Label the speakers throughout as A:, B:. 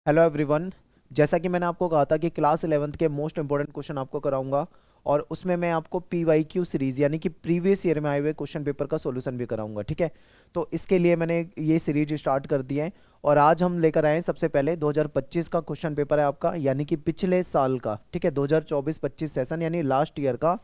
A: Hello everyone. जैसा कि मैंने आपको कहा था कि क्लास 11th के मोस्ट इंपॉर्टेंट क्वेश्चन आपको कराऊंगा और उसमें मैं आपको पीवाईक्यू सीरीज यानी कि प्रीवियस ईयर में आए हुए क्वेश्चन पेपर का सॉल्यूशन भी कराऊंगा। ठीक है, तो इसके लिए मैंने ये सीरीज स्टार्ट कर दी है और आज हम लेकर आए हैं सबसे पहले 2025 का क्वेश्चन पेपर है आपका, यानी कि पिछले साल का। ठीक है, 2024-25 सेशन यानी लास्ट ईयर का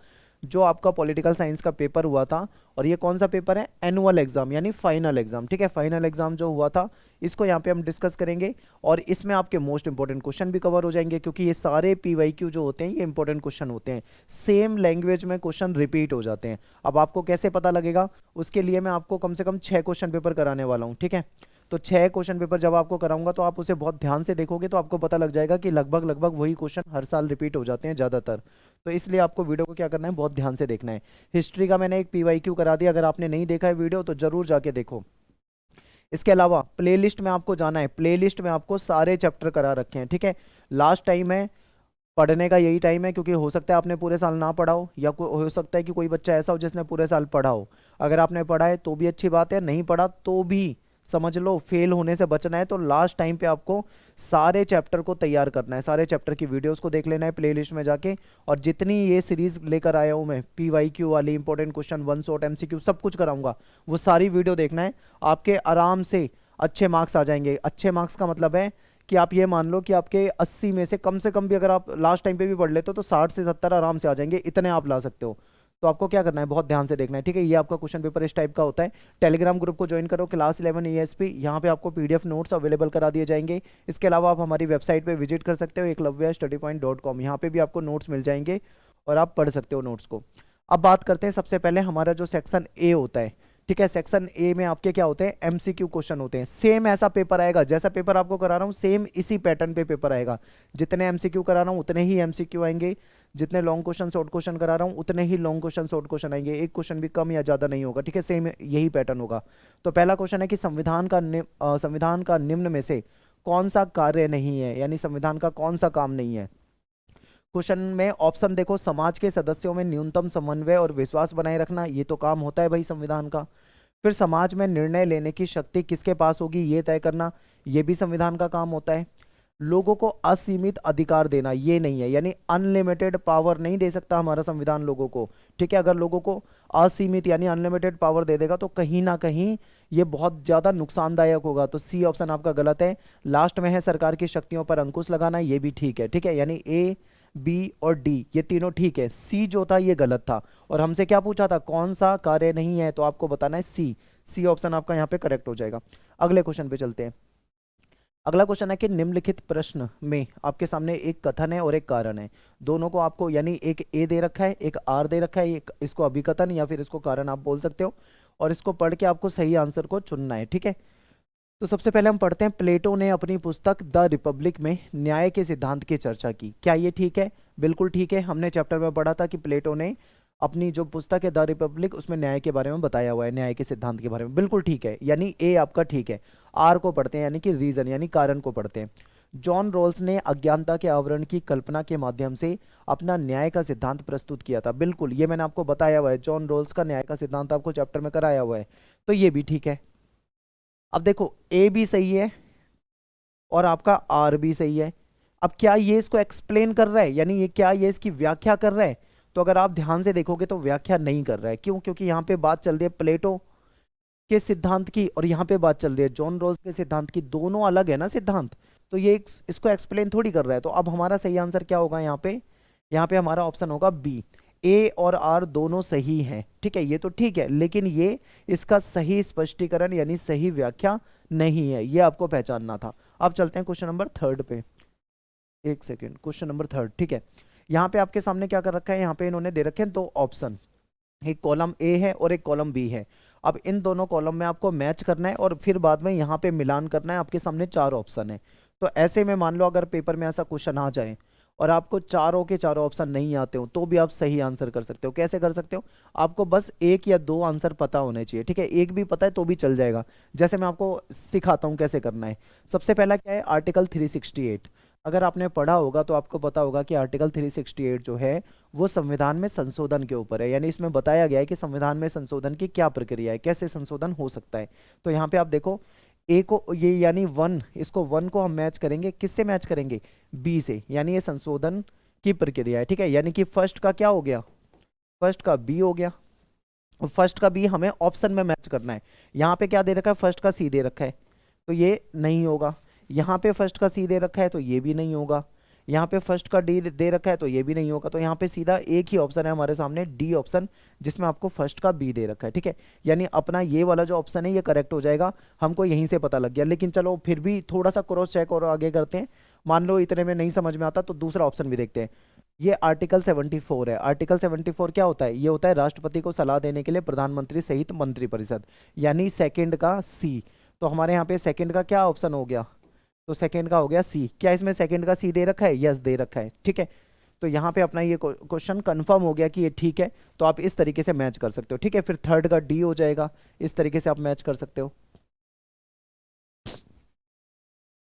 A: जो आपका पॉलिटिकल साइंस का पेपर हुआ था। और ये कौन सा पेपर है? एनुअल एग्जाम यानी फाइनल एग्जाम। ठीक है, फाइनल एग्जाम जो हुआ था इसको यहाँ पे हम डिस्कस करेंगे और इसमें आपके मोस्ट इंपॉर्टेंट क्वेश्चन भी कवर हो जाएंगे, क्योंकि ये सारे पीवाईक्यू जो होते हैं ये इंपॉर्टेंट क्वेश्चन होते हैं। सेम लैंग्वेज में क्वेश्चन रिपीट हो जाते हैं। अब आपको कैसे पता लगेगा, उसके लिए मैं आपको कम से कम 6 क्वेश्चन पेपर कराने वाला हूँ। ठीक है, तो 6 क्वेश्चन पेपर जब आपको कराऊंगा तो आप उसे बहुत ध्यान से देखोगे तो आपको पता लग जाएगा कि लगभग लगभग वही क्वेश्चन हर साल रिपीट हो जाते हैं ज़्यादातर। तो इसलिए आपको वीडियो को क्या करना है, बहुत ध्यान से देखना है। हिस्ट्री का मैंने एक पीवाईक्यू करा दिया, अगर आपने नहीं देखा है वीडियो तो जरूर जाके देखो। इसके अलावा प्लेलिस्ट में आपको जाना है, प्लेलिस्ट में आपको सारे चैप्टर करा रखे हैं। ठीक है, लास्ट टाइम है पढ़ने का, यही टाइम है, क्योंकि हो सकता है आपने पूरे साल ना पढ़ा हो या हो सकता है कि कोई बच्चा ऐसा हो जिसने पूरे साल पढ़ा हो। अगर आपने पढ़ा है तो भी अच्छी बात है, नहीं पढ़ा तो भी समझ लो फेल होने से बचना है तो लास्ट टाइम पे आपको सारे चैप्टर को तैयार करना है, सारे चैप्टर की वीडियोस को देख लेना है प्लेलिस्ट में जाके। और जितनी ये सीरीज लेकर आया हूँ मैं पीवाईक्यू वाली, important question, one shot MCQ, सब कुछ कराऊंगा, वो सारी वीडियो देखना है। आपके आराम से अच्छे मार्क्स आ जाएंगे। अच्छे मार्क्स का मतलब है कि आप ये मान लो कि आपके 80 में से कम भी अगर आप लास्ट टाइम पे भी पढ़ लेते हो तो 60 से 70 आराम से आ जाएंगे, इतने आप ला सकते हो। तो आपको क्या करना है, बहुत ध्यान से देखना है। ठीक है, ये आपका क्वेश्चन पेपर इस टाइप का होता है। टेलीग्राम ग्रुप को ज्वाइन करो, क्लास 11 ESP, यहाँ पे आपको पीडीएफ नोट्स अवेलेबल करा दिए जाएंगे। इसके अलावा आप हमारी वेबसाइट पे विजिट कर सकते हो eklavyastudypoint.com, यहाँ पे भी आपको नोट्स मिल जाएंगे और आप पढ़ सकते हो नोट्स को। अब बात करते हैं सबसे पहले हमारा जो सेक्शन ए होता है। ठीक है, सेक्शन ए में आपके क्या होते हैं, एमसीक्यू क्वेश्चन होते हैं। सेम ऐसा पेपर आएगा जैसा पेपर आपको करा रहा हूँ, सेम इसी पैटर्न पे पेपर आएगा। जितने एमसीक्यू करा रहा हूँ उतने ही एमसीक्यू आएंगे, जितने लॉन्ग क्वेश्चन शॉर्ट क्वेश्चन करा रहा हूँ उतने ही लॉन्ग क्वेश्चन शॉर्ट क्वेश्चन आएंगे, एक क्वेश्चन भी कम या ज्यादा नहीं होगा। ठीक है, सेम यही पैटर्न होगा। तो पहला क्वेश्चन है कि संविधान का निम्न में से कौन सा कार्य नहीं है, यानी संविधान का कौन सा काम नहीं है। क्वेश्चन में ऑप्शन देखो, समाज के सदस्यों में न्यूनतम समन्वय और विश्वास बनाए रखना, ये तो काम होता है भाई संविधान का। फिर समाज में निर्णय लेने की शक्ति किसके पास होगी ये तय करना, ये भी संविधान का काम होता है। लोगों को असीमित अधिकार देना, ये नहीं है, यानी अनलिमिटेड पावर नहीं दे सकता हमारा संविधान लोगों को। ठीक है, अगर लोगों को असीमित यानी अनलिमिटेड पावर दे देगा तो कहीं ना कहीं ये बहुत ज्यादा नुकसानदायक होगा। तो सी ऑप्शन आपका गलत है। लास्ट में है सरकार की शक्तियों पर अंकुश लगाना, ये भी ठीक है। ठीक है, यानी ए, बी और डी ये तीनों ठीक है, सी जो था ये गलत था। और हमसे क्या पूछा था, कौन सा कार्य नहीं है, तो आपको बताना है सी। सी ऑप्शन आपका यहाँ पे करेक्ट हो जाएगा। अगले क्वेश्चन पे चलते हैं। अगला क्वेश्चन है कि निम्नलिखित प्रश्न में आपके सामने एक कथन है और एक कारण है। दोनों को आपको, यानी एक ए दे रखा है एक आर दे रखा है, एक इसको अभिकथन या फिर इसको कारण आप बोल सकते हो, और इसको पढ़ के आपको सही आंसर को चुनना है। ठीक है, तो सबसे पहले हम पढ़ते हैं, प्लेटो ने अपनी पुस्तक द रिपब्लिक में न्याय के सिद्धांत की चर्चा की। क्या ये ठीक है? बिल्कुल ठीक है। हमने चैप्टर में पढ़ा था कि प्लेटो ने अपनी जो पुस्तक है द रिपब्लिक उसमें न्याय के बारे में बताया हुआ है, न्याय के सिद्धांत के बारे में। बिल्कुल ठीक है, यानी ए आपका ठीक है। आर को पढ़ते हैं, यानी कि रीजन यानी कारण को पढ़ते हैं। जॉन रॉल्स ने अज्ञानता के आवरण की कल्पना के माध्यम से अपना न्याय का सिद्धांत प्रस्तुत किया था। बिल्कुल, ये मैंने आपको बताया हुआ है, जॉन रॉल्स का न्याय का सिद्धांत आपको चैप्टर में कराया हुआ है, तो ये भी ठीक है। अब देखो, ए भी सही है और आपका आर भी सही है। अब क्या ये इसको एक्सप्लेन कर रहा है, यानी ये क्या ये इसकी व्याख्या कर रहा है? तो अगर आप ध्यान से देखोगे तो व्याख्या नहीं कर रहा है। क्यों? क्योंकि यहाँ पे बात चल रही है प्लेटो के सिद्धांत की और यहाँ पे बात चल रही है जॉन रॉल्स के सिद्धांत की, दोनों अलग है ना सिद्धांत। तो ये इसको एक्सप्लेन थोड़ी कर रहा है। तो अब हमारा सही आंसर क्या होगा यहाँ पे? यहाँ पे हमारा ऑप्शन होगा बी। ए और आर दोनों सही हैं। ठीक है, ये तो ठीक है, लेकिन ये इसका सही स्पष्टीकरण यानी सही व्याख्या नहीं है, ये आपको पहचानना था। अब चलते हैं क्वेश्चन नंबर थर्ड पे। एक सेकेंड, क्वेश्चन नंबर थर्ड। ठीक है, यहाँ पे आपके सामने क्या कर रखा है, यहाँ पे इन्होंने दे रखे हैं दो ऑप्शन, एक कॉलम ए है और एक कॉलम बी है। अब इन दोनों कॉलम में आपको मैच करना है और फिर बाद में यहाँ पे मिलान करना है। आपके सामने 4 ऑप्शन है। तो ऐसे में मान लो अगर पेपर में ऐसा क्वेश्चन आ जाए और आपको चारों के चारों ऑप्शन नहीं आते हो तो भी आप सही आंसर कर सकते हो। कैसे कर सकते हो? आपको बस एक या दो आंसर पता होने चाहिए। ठीक है, एक भी पता है तो भी चल जाएगा। जैसे मैं आपको सिखाता हूँ कैसे करना है। सबसे पहला क्या है, आर्टिकल 368। अगर आपने पढ़ा होगा तो आपको पता होगा कि आर्टिकल 368 जो है वो संविधान में संशोधन के ऊपर है, यानी इसमें बताया गया है कि संविधान में संशोधन की क्या प्रक्रिया है, कैसे संशोधन हो सकता है। तो यहाँ पे आप देखो, ए को ये यानी 1, इसको 1 को हम मैच करेंगे, किससे मैच करेंगे, बी से, यानी ये संशोधन की प्रक्रिया है, ठीक है। यानी कि फर्स्ट का क्या हो गया, फर्स्ट का बी हो गया, फर्स्ट का बी हमें ऑप्शन में मैच करना है। यहाँ पे क्या दे रखा है, फर्स्ट का सी दे रखा है, तो ये नहीं होगा। यहाँ पे फर्स्ट का सी दे रखा है, तो ये भी नहीं होगा। यहाँ पे फर्स्ट का डी दे रखा है, तो ये भी नहीं होगा। तो यहाँ पे सीधा एक ही ऑप्शन है हमारे सामने, डी ऑप्शन, जिसमें आपको फर्स्ट का बी दे रखा है, ठीक है। यानी अपना ये वाला जो ऑप्शन है ये करेक्ट हो जाएगा, हमको यहीं से पता लग गया। लेकिन चलो फिर भी थोड़ा सा क्रॉस चेक और आगे करते हैं। मान लो इतने में नहीं समझ में आता तो दूसरा ऑप्शन भी देखते हैं। ये आर्टिकल 74 है। आर्टिकल 74 क्या होता है, ये होता है राष्ट्रपति को सलाह देने के लिए प्रधानमंत्री सहित मंत्रिपरिषद, यानी सेकंड का सी। तो हमारे यहाँ पे सेकंड का क्या ऑप्शन हो गया, तो सेकंड का हो गया सी। क्या इसमें सेकंड का सी दे रखा है, यस दे रखा है, ठीक है। तो यहाँ पे अपना ये क्वेश्चन कंफर्म हो गया कि ये ठीक है। तो आप इस तरीके से मैच कर सकते हो, ठीक है। फिर थर्ड का डी हो जाएगा, इस तरीके से आप मैच कर सकते हो।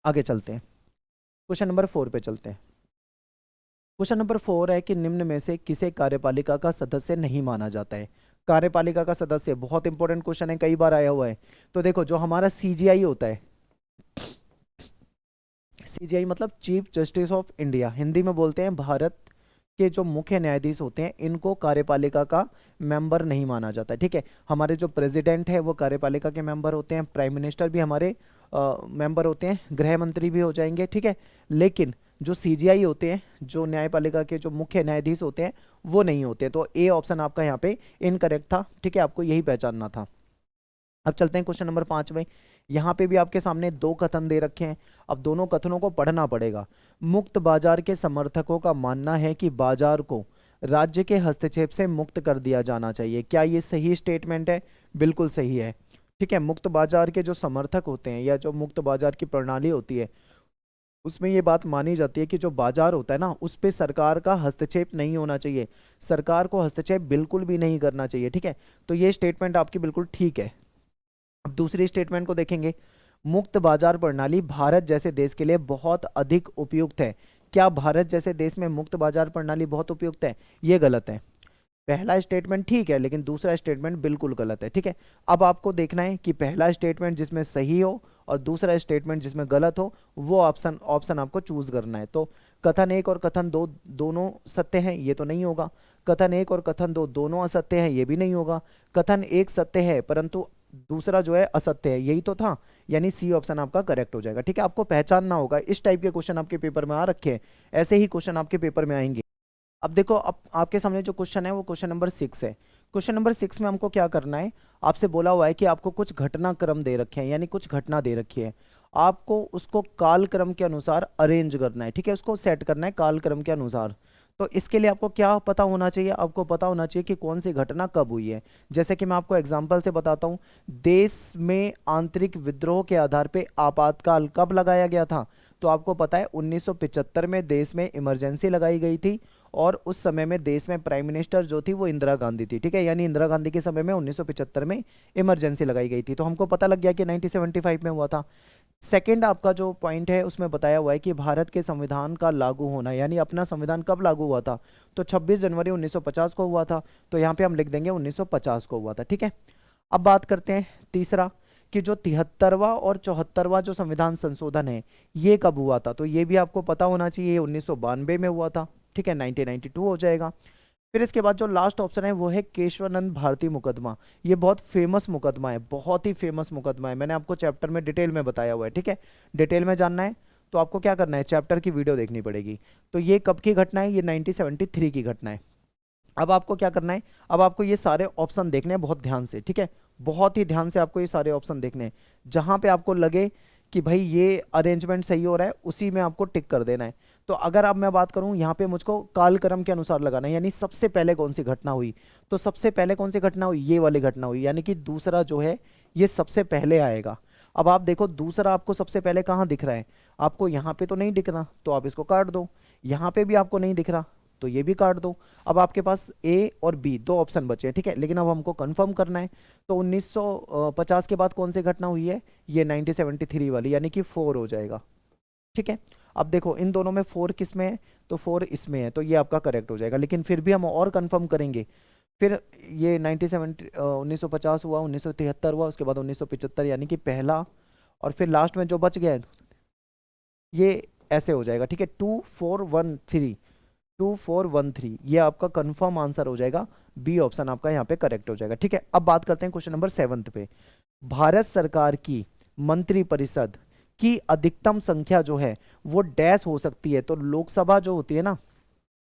A: आगे चलते हैं, क्वेश्चन नंबर 4 पे चलते हैं। क्वेश्चन नंबर 4 है कि निम्न में से किसे कार्यपालिका का सदस्य नहीं माना जाता है। कार्यपालिका का सदस्य बहुत इंपॉर्टेंट क्वेश्चन है, कई बार आया हुआ है। तो देखो जो हमारा सीजीआई होता है, सीजीआई मतलब chief justice of India, Hindi में बोलते हैं भारत के जो मुख्य न्यायाधीश होते हैं, इनको कार्यपालिका का मेंबर नहीं माना जाता है, ठीक है। हमारे जो प्रेसिडेंट है वो कार्यपालिका के मेंबर होते हैं, प्राइम मिनिस्टर भी हमारे मेंबर होते हैं, गृह मंत्री भी हो जाएंगे, ठीक है। लेकिन जो सीजीआई होते हैं, जो न्यायपालिका के जो मुख्य न्यायाधीश होते हैं, वो नहीं होते। तो ए ऑप्शन आपका यहाँ पे इनकरेक्ट था, ठीक है, आपको यही पहचानना था। अब चलते हैं क्वेश्चन नंबर 5 में। यहाँ पे भी आपके सामने दो कथन दे रखे हैं, अब दोनों कथनों को पढ़ना पड़ेगा। मुक्त बाजार के समर्थकों का मानना है कि बाजार को राज्य के हस्तक्षेप से मुक्त कर दिया जाना चाहिए। क्या ये सही स्टेटमेंट है, बिल्कुल सही है, ठीक है। मुक्त बाजार के जो समर्थक होते हैं या जो मुक्त बाजार की प्रणाली होती है, उसमें ये बात मानी जाती है कि जो बाजार होता है ना, उस पे सरकार का हस्तक्षेप नहीं होना चाहिए, सरकार को हस्तक्षेप बिल्कुल भी नहीं करना चाहिए, ठीक है। तो ये स्टेटमेंट आपकी बिल्कुल ठीक है। अब दूसरी स्टेटमेंट को देखेंगे, मुक्त बाजार प्रणाली भारत जैसे देश के लिए बहुत अधिक उपयुक्त है। क्या भारत जैसे देश में मुक्त बाजार प्रणाली बहुत उपयुक्त है, ये गलत है। पहला स्टेटमेंट ठीक है, लेकिन दूसरा स्टेटमेंट बिल्कुल गलत है, ठीक है। अब आपको देखना है कि पहला स्टेटमेंट जिसमें सही हो और दूसरा स्टेटमेंट जिसमें गलत हो, वो ऑप्शन ऑप्शन आपको चूज करना है। तो कथन 1 और कथन 2 दोनों सत्य हैं, ये तो नहीं होगा। कथन 1 और कथन 2 दोनों असत्य हैं, ये भी नहीं होगा। कथन 1 सत्य है परंतु दूसरा जो है असत्य है, यही तो था, यानी सी ऑप्शन आपका करेक्ट हो जाएगा, ठीक है। आपको पहचानना होगा, इस टाइप के क्वेश्चन आपके पेपर में आ रखे हैं, ऐसे ही क्वेश्चन आपके पेपर में आएंगे। अब देखो, अब आपके सामने जो क्वेश्चन है वो क्वेश्चन नंबर 6 है। क्वेश्चन नंबर 6 में हमको क्या करना है, आपसे बोला हुआ है कि आपको कुछ घटनाक्रम दे रखे हैं, यानी कुछ घटना दे रखी है, आपको उसको कालक्रम के अनुसार अरेंज करना है, ठीक है, उसको सेट करना है कालक्रम के अनुसार। तो इसके लिए आपको क्या पता होना चाहिए, आपको पता होना चाहिए कि कौन सी घटना कब हुई है। जैसे कि मैं आपको एग्जांपल से बताता हूँ, देश में आंतरिक विद्रोह के आधार पे आपातकाल कब लगाया गया था, तो आपको पता है 1975 में देश में इमरजेंसी लगाई गई थी, और उस समय में देश में प्राइम मिनिस्टर जो थी वो इंदिरा गांधी थी, ठीक है। यानी इंदिरा गांधी के समय में 1975 में इमरजेंसी लगाई गई थी, तो हमको पता लग गया कि 1975 में हुआ था। सेकंड आपका जो पॉइंट है उसमें बताया हुआ है कि भारत के संविधान का लागू होना, यानी अपना संविधान कब लागू हुआ था, तो 26 जनवरी 1950 को हुआ था, तो यहाँ पे हम लिख देंगे 1950 को हुआ था, ठीक है। अब बात करते हैं तीसरा, कि जो 73वां और 74वां जो संविधान संशोधन है ये कब हुआ था, तो ये भी आपको पता होना चाहिए, 1992 में हुआ था, ठीक है, 1992 हो जाएगा। फिर इसके बाद जो लास्ट ऑप्शन है वो है केशवानंद भारती मुकदमा। ये बहुत फेमस मुकदमा है, बहुत ही फेमस मुकदमा है, मैंने आपको चैप्टर में डिटेल में बताया हुआ है, ठीक है। डिटेल में जानना है तो आपको क्या करना है, चैप्टर की वीडियो देखनी पड़ेगी। तो ये कब की घटना है, ये 1973 की घटना है। अब आपको क्या करना है, अब आपको ये सारे ऑप्शन देखने हैं बहुत ध्यान से, ठीक है, बहुत ही ध्यान से आपको ये सारे ऑप्शन देखने हैं। जहां पे आपको लगे कि भाई ये अरेंजमेंट सही हो रहा है, उसी में आपको टिक कर देना है। तो अगर अब मैं बात करूं, यहाँ पे मुझको कालक्रम के अनुसार लगाना है, यानी सबसे पहले कौन सी घटना हुई, तो सबसे पहले कौन सी घटना हुई, ये वाली घटना हुई, यानी कि दूसरा जो है ये सबसे पहले आएगा। अब आप देखो दूसरा आपको सबसे पहले कहाँ दिख रहा है, आपको यहाँ पे तो नहीं दिख रहा, तो आप इसको काट दो। यहाँ पे भी आपको नहीं दिख रहा, तो ये भी काट दो। अब आपके पास ए और बी दो ऑप्शन बचे हैं, ठीक है, लेकिन अब हमको कंफर्म करना है। तो 1950 के बाद कौन सी घटना हुई है, ये 1973 वाली, यानी कि 4 हो जाएगा, ठीक है। अब देखो इन दोनों में 4 किस में है, तो 4 इसमें है, तो ये आपका करेक्ट हो जाएगा। लेकिन फिर भी हम और कंफर्म करेंगे। फिर ये 1950 हुआ, 1973 हुआ, उसके बाद 1975, यानी कि पहला और फिर लास्ट में जो बच गया है ये ऐसे हो जाएगा, ठीक है। 2413, 2413 ये आपका कंफर्म आंसर हो जाएगा, बी ऑप्शन आपका यहाँ पे करेक्ट हो जाएगा, ठीक है। अब बात करते हैं क्वेश्चन नंबर 7 पे। भारत सरकार की मंत्रिपरिषद की अधिकतम संख्या जो है वो डैश हो सकती है। तो लोकसभा जो होती है ना,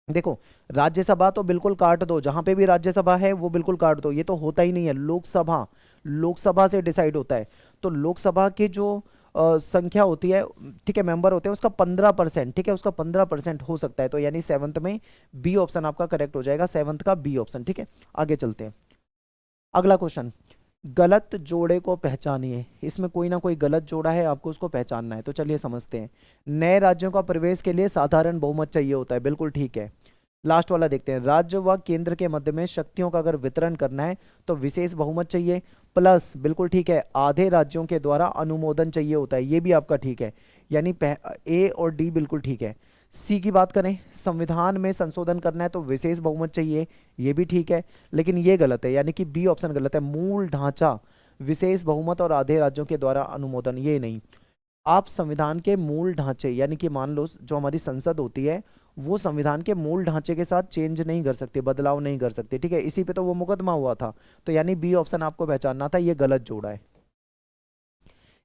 A: देखो राज्यसभा तो बिल्कुल काट दो, जहां पे भी राज्यसभा है वो बिल्कुल काट दो, ये तो होता ही नहीं है। लोकसभा, लोकसभा से डिसाइड होता है। तो लोकसभा की जो संख्या होती है, ठीक है, मेंबर होते हैं, उसका 15%, ठीक है, उसका 15% हो सकता है। तो यानी सेवंथ में बी ऑप्शन आपका करेक्ट हो जाएगा, सेवंथ का बी ऑप्शन, ठीक है। आगे चलते हैं, अगला क्वेश्चन, गलत जोड़े को पहचानिए। इसमें कोई ना कोई गलत जोड़ा है, आपको उसको पहचानना है। तो चलिए समझते हैं। नए राज्यों का प्रवेश के लिए साधारण बहुमत चाहिए होता है, बिल्कुल ठीक है। लास्ट वाला देखते हैं, राज्य व केंद्र के मध्य में शक्तियों का अगर वितरण करना है तो विशेष बहुमत चाहिए, प्लस बिल्कुल ठीक है, आधे राज्यों के द्वारा अनुमोदन चाहिए होता है, ये भी आपका ठीक है। यानी ए और डी बिल्कुल ठीक है। सी की बात करें, संविधान में संशोधन करना है तो विशेष बहुमत चाहिए, ये भी ठीक है। लेकिन ये गलत है, यानी कि बी ऑप्शन गलत है। मूल ढांचा, विशेष बहुमत और आधे राज्यों के द्वारा अनुमोदन, ये नहीं। आप संविधान के मूल ढांचे, यानी कि मान लो जो हमारी संसद होती है वो संविधान के मूल ढांचे के साथ चेंज नहीं कर सकते, बदलाव नहीं कर सकते, ठीक है। इसी पे तो वो मुकदमा हुआ था। तो यानी बी ऑप्शन आपको पहचानना था, ये गलत जोड़ा है।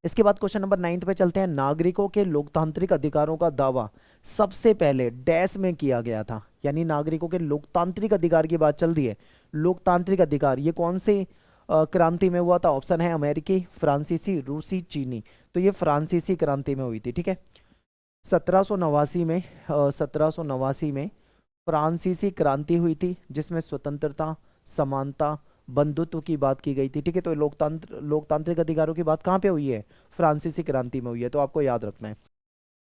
A: इसके बाद क्वेश्चन नंबर 9 पे चलते हैं। नागरिकों के लोकतांत्रिक अधिकारों का दावा सबसे पहले डैश में किया गया था। यानी नागरिकों के लोकतांत्रिक अधिकार की बात चल रही है। लोकतांत्रिक अधिकार ये कौन से क्रांति में हुआ था? ऑप्शन है अमेरिकी, फ्रांसीसी, रूसी, चीनी। तो ये फ्रांसीसी क्रांति में हुई थी, ठीक है। 1789 में 1789 में फ्रांसीसी क्रांति हुई थी, जिसमें स्वतंत्रता, समानता, बंधुत्व की बात की गई थी, ठीक है। तो लोकतांत्रिक अधिकारों की बात कहाँ पे हुई है? फ्रांसीसी क्रांति में हुई है, तो आपको याद रखना है।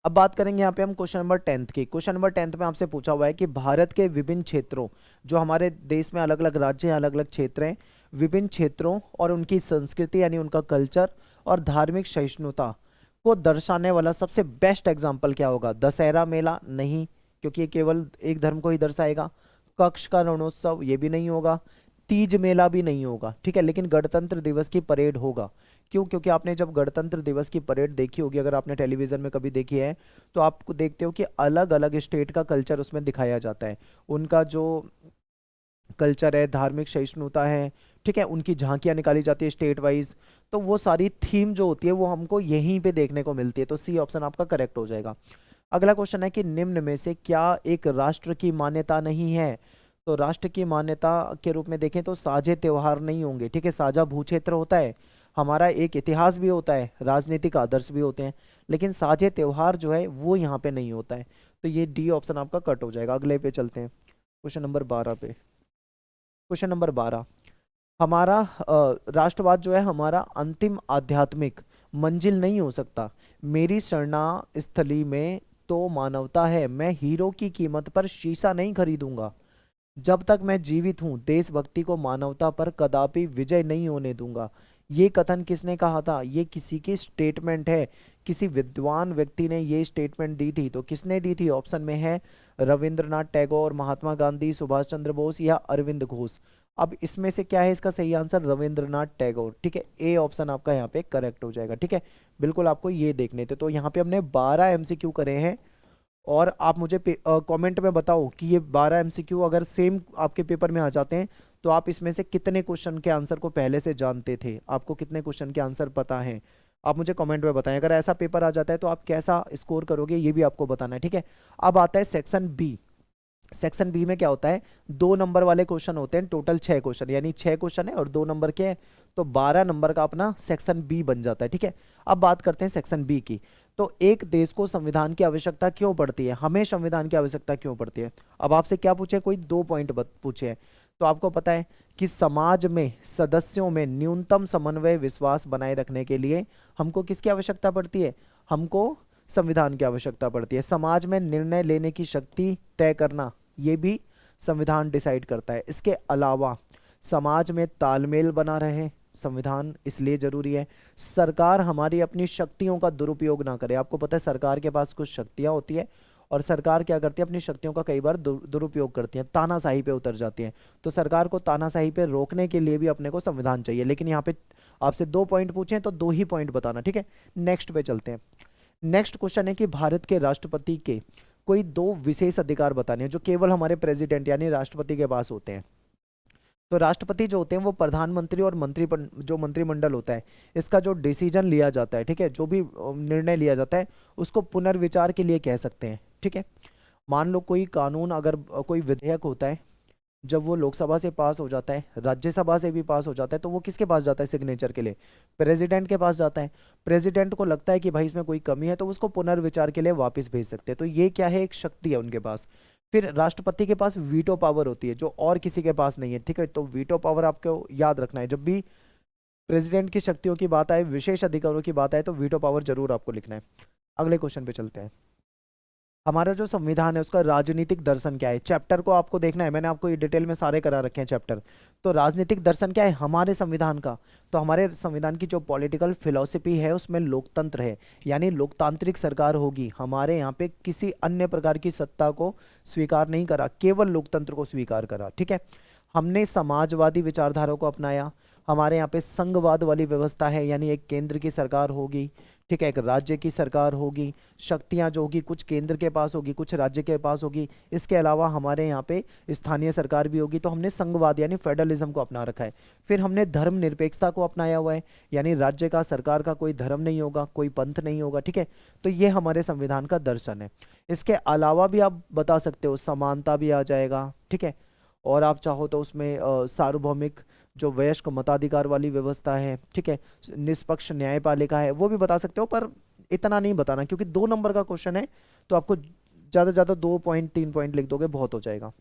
A: अब बात करेंगे यहाँ पे हम क्वेश्चन नंबर 10 की। क्वेश्चन नंबर 10 में आपसे पूछा हुआ है कि भारत के विभिन्न क्षेत्रों, जो हमारे देश में अलग अलग राज्य हैं, अलग अलग क्षेत्र हैं, विभिन्न क्षेत्रों और उनकी संस्कृति यानी उनका कल्चर और धार्मिक सहिष्णुता को दर्शाने वाला सबसे बेस्ट एग्जाम्पल क्या होगा? दशहरा मेला नहीं, क्योंकि ये केवल एक धर्म को ही दर्शाएगा। कक्ष का रणोत्सव ये भी नहीं होगा। तीज मेला भी नहीं होगा, ठीक है। लेकिन गणतंत्र दिवस की परेड होगा। क्यों? क्योंकि आपने जब गणतंत्र दिवस की परेड देखी होगी, अगर आपने टेलीविजन में कभी देखी है, तो आपको देखते हो कि अलग अलग स्टेट का कल्चर उसमें दिखाया जाता है। उनका जो कल्चर है, धार्मिक सहिष्णुता है, ठीक है, उनकी झांकियां निकाली जाती है स्टेट वाइज। तो वो सारी थीम जो होती है वो हमको यहीं पे देखने को मिलती है। तो सी ऑप्शन आपका करेक्ट हो जाएगा। अगला क्वेश्चन है कि निम्न में से क्या एक राष्ट्र की मान्यता नहीं है? तो राष्ट्र की मान्यता के रूप में देखें तो साझे त्योहार नहीं होंगे, ठीक है। साझा भूक्षेत्र होता है, हमारा एक इतिहास भी होता है, राजनीतिक आदर्श भी होते हैं, लेकिन साझे त्योहार जो है वो यहाँ पे नहीं होता है। तो ये डी ऑप्शन आपका कट हो जाएगा। अगले पे चलते हैं, क्वेश्चन नंबर 12 पे। क्वेश्चन नंबर 12, हमारा राष्ट्रवाद जो है हमारा अंतिम आध्यात्मिक मंजिल नहीं हो सकता। मेरी शरणा स्थली में तो मानवता है, मैं हीरो की कीमत पर शीशा नहीं खरीदूंगा। जब तक मैं जीवित हूं देशभक्ति को मानवता पर कदापि विजय नहीं होने दूंगा। ये कथन किसने कहा था? ये किसी की स्टेटमेंट है, किसी विद्वान व्यक्ति ने ये स्टेटमेंट दी थी। तो किसने दी थी? ऑप्शन में है रविंद्रनाथ टैगोर, महात्मा गांधी, सुभाष चंद्र बोस या अरविंद घोष। अब इसमें से क्या है इसका सही आंसर? रविंद्रनाथ टैगोर, ठीक है। ए ऑप्शन आपका यहाँ पे करेक्ट हो जाएगा, ठीक है। बिल्कुल आपको ये देखने थे। तो यहाँ पे हमने 12 एमसीक्यू करे हैं, और आप मुझे कमेंट में बताओ कि ये 12 एमसीक्यू अगर सेम आपके पेपर में आ जाते हैं तो आप इसमें से कितने क्वेश्चन के आंसर को पहले से जानते थे, आपको कितने क्वेश्चन के आंसर पता हैं, आप मुझे कमेंट में बताएं। अगर ऐसा पेपर आ जाता है तो आप कैसा स्कोर करोगे ये भी आपको बताना है, ठीक है। अब आता है सेक्शन बी। सेक्शन बी में क्या होता है? 2 नंबर वाले क्वेश्चन होते हैं, टोटल 6 क्वेश्चन, यानी 6 क्वेश्चन है और 2 नंबर के हैं, तो 12 नंबर का अपना सेक्शन बी बन जाता है, ठीक है। अब बात करते हैं सेक्शन बी की। तो एक देश को संविधान की आवश्यकता क्यों पड़ती है? हमें संविधान की आवश्यकता क्यों पड़ती है? अब आपसे क्या पूछे? कोई 2 पॉइंट पूछे हैं। तो आपको पता है कि समाज में सदस्यों में न्यूनतम समन्वय विश्वास बनाए रखने के लिए हमको किसकी आवश्यकता पड़ती है? हमको संविधान की आवश्यकता पड़ती है। समाज में निर्णय लेने की शक्ति तय करना ये भी संविधान डिसाइड करता है। इसके अलावा समाज में तालमेल बना रहे, संविधान इसलिए जरूरी है। सरकार हमारी अपनी शक्तियों का दुरुपयोग ना करे। आपको पता है सरकार के पास कुछ शक्तियां होती है और सरकार क्या करती है? अपनी शक्तियों का कई बार दुरुपयोग करती है, तानाशाही पे उतर जाती है। तो सरकार को तानाशाही पे रोकने के लिए भी अपने को संविधान चाहिए। लेकिन यहाँ पे आपसे 2 पॉइंट पूछे तो 2 ही पॉइंट बताना, ठीक है। नेक्स्ट पे चलते हैं। नेक्स्ट क्वेश्चन है कि भारत के राष्ट्रपति के कोई 2 विशेष अधिकार बताने हैं जो केवल हमारे प्रेसिडेंट यानी राष्ट्रपति के पास होते हैं। तो राष्ट्रपति जो होते हैं वो प्रधानमंत्री और जो मंत्रिमंडल होता है इसका जो डिसीजन लिया जाता है, ठीक है, जो भी निर्णय लिया जाता है उसको पुनर्विचार के लिए कह सकते हैं, ठीक है। मान लो कोई कानून, अगर कोई विधेयक होता है, जब वो लोकसभा से पास हो जाता है, राज्यसभा से भी पास हो जाता है, तो वो किसके पास जाता है सिग्नेचर के लिए? प्रेसिडेंट के पास जाता है। प्रेसिडेंट को लगता है कि भाई इसमें कोई कमी है तो उसको पुनर्विचार के लिए वापस भेज सकते हैं। तो ये क्या है, एक शक्ति है उनके पास। फिर राष्ट्रपति के पास वीटो पावर होती है जो और किसी के पास नहीं है, ठीक है। तो वीटो पावर आपको याद रखना है, जब भी प्रेसिडेंट की शक्तियों की बात आए, विशेष अधिकारों की बात आए, तो वीटो पावर जरूर आपको लिखना है। अगले क्वेश्चन पे चलते हैं। हमारा जो संविधान है उसका राजनीतिक दर्शन क्या है? चैप्टर को आपको देखना है, मैंने आपको ये डिटेल में सारे करा रखे हैं चैप्टर। तो राजनीतिक दर्शन क्या है हमारे संविधान का? तो हमारे संविधान की जो पॉलिटिकल फिलॉसफी है उसमें लोकतंत्र है, यानी लोकतांत्रिक सरकार होगी। हमारे यहाँ पे किसी अन्य प्रकार की सत्ता को स्वीकार नहीं करा, केवल लोकतंत्र को स्वीकार करा, ठीक है। हमने समाजवादी विचारधारा को अपनाया। हमारे यहाँ पे संघवाद वाली व्यवस्था है, यानी एक केंद्र की सरकार होगी, ठीक है, एक राज्य की सरकार होगी। शक्तियां जो होगी कुछ केंद्र के पास होगी, कुछ राज्य के पास होगी। इसके अलावा हमारे यहाँ पे स्थानीय सरकार भी होगी। तो हमने संघवाद यानी फेडरलिज्म को अपना रखा है। फिर हमने धर्मनिरपेक्षता को अपनाया हुआ है, यानी राज्य का, सरकार का कोई धर्म नहीं होगा, कोई पंथ नहीं होगा, ठीक है। तो ये हमारे संविधान का दर्शन है। इसके अलावा भी आप बता सकते हो, समानता भी आ जाएगा, ठीक है। और आप चाहो तो उसमें सार्वभौमिक जो वयस्क मताधिकार वाली व्यवस्था है, ठीक है, निष्पक्ष न्यायपालिका है, वो भी बता सकते हो। पर इतना नहीं बताना क्योंकि 2 नंबर का क्वेश्चन है, तो आपको ज्यादा से ज्यादा 2 पॉइंट 3 पॉइंट लिख दोगे बहुत हो जाएगा।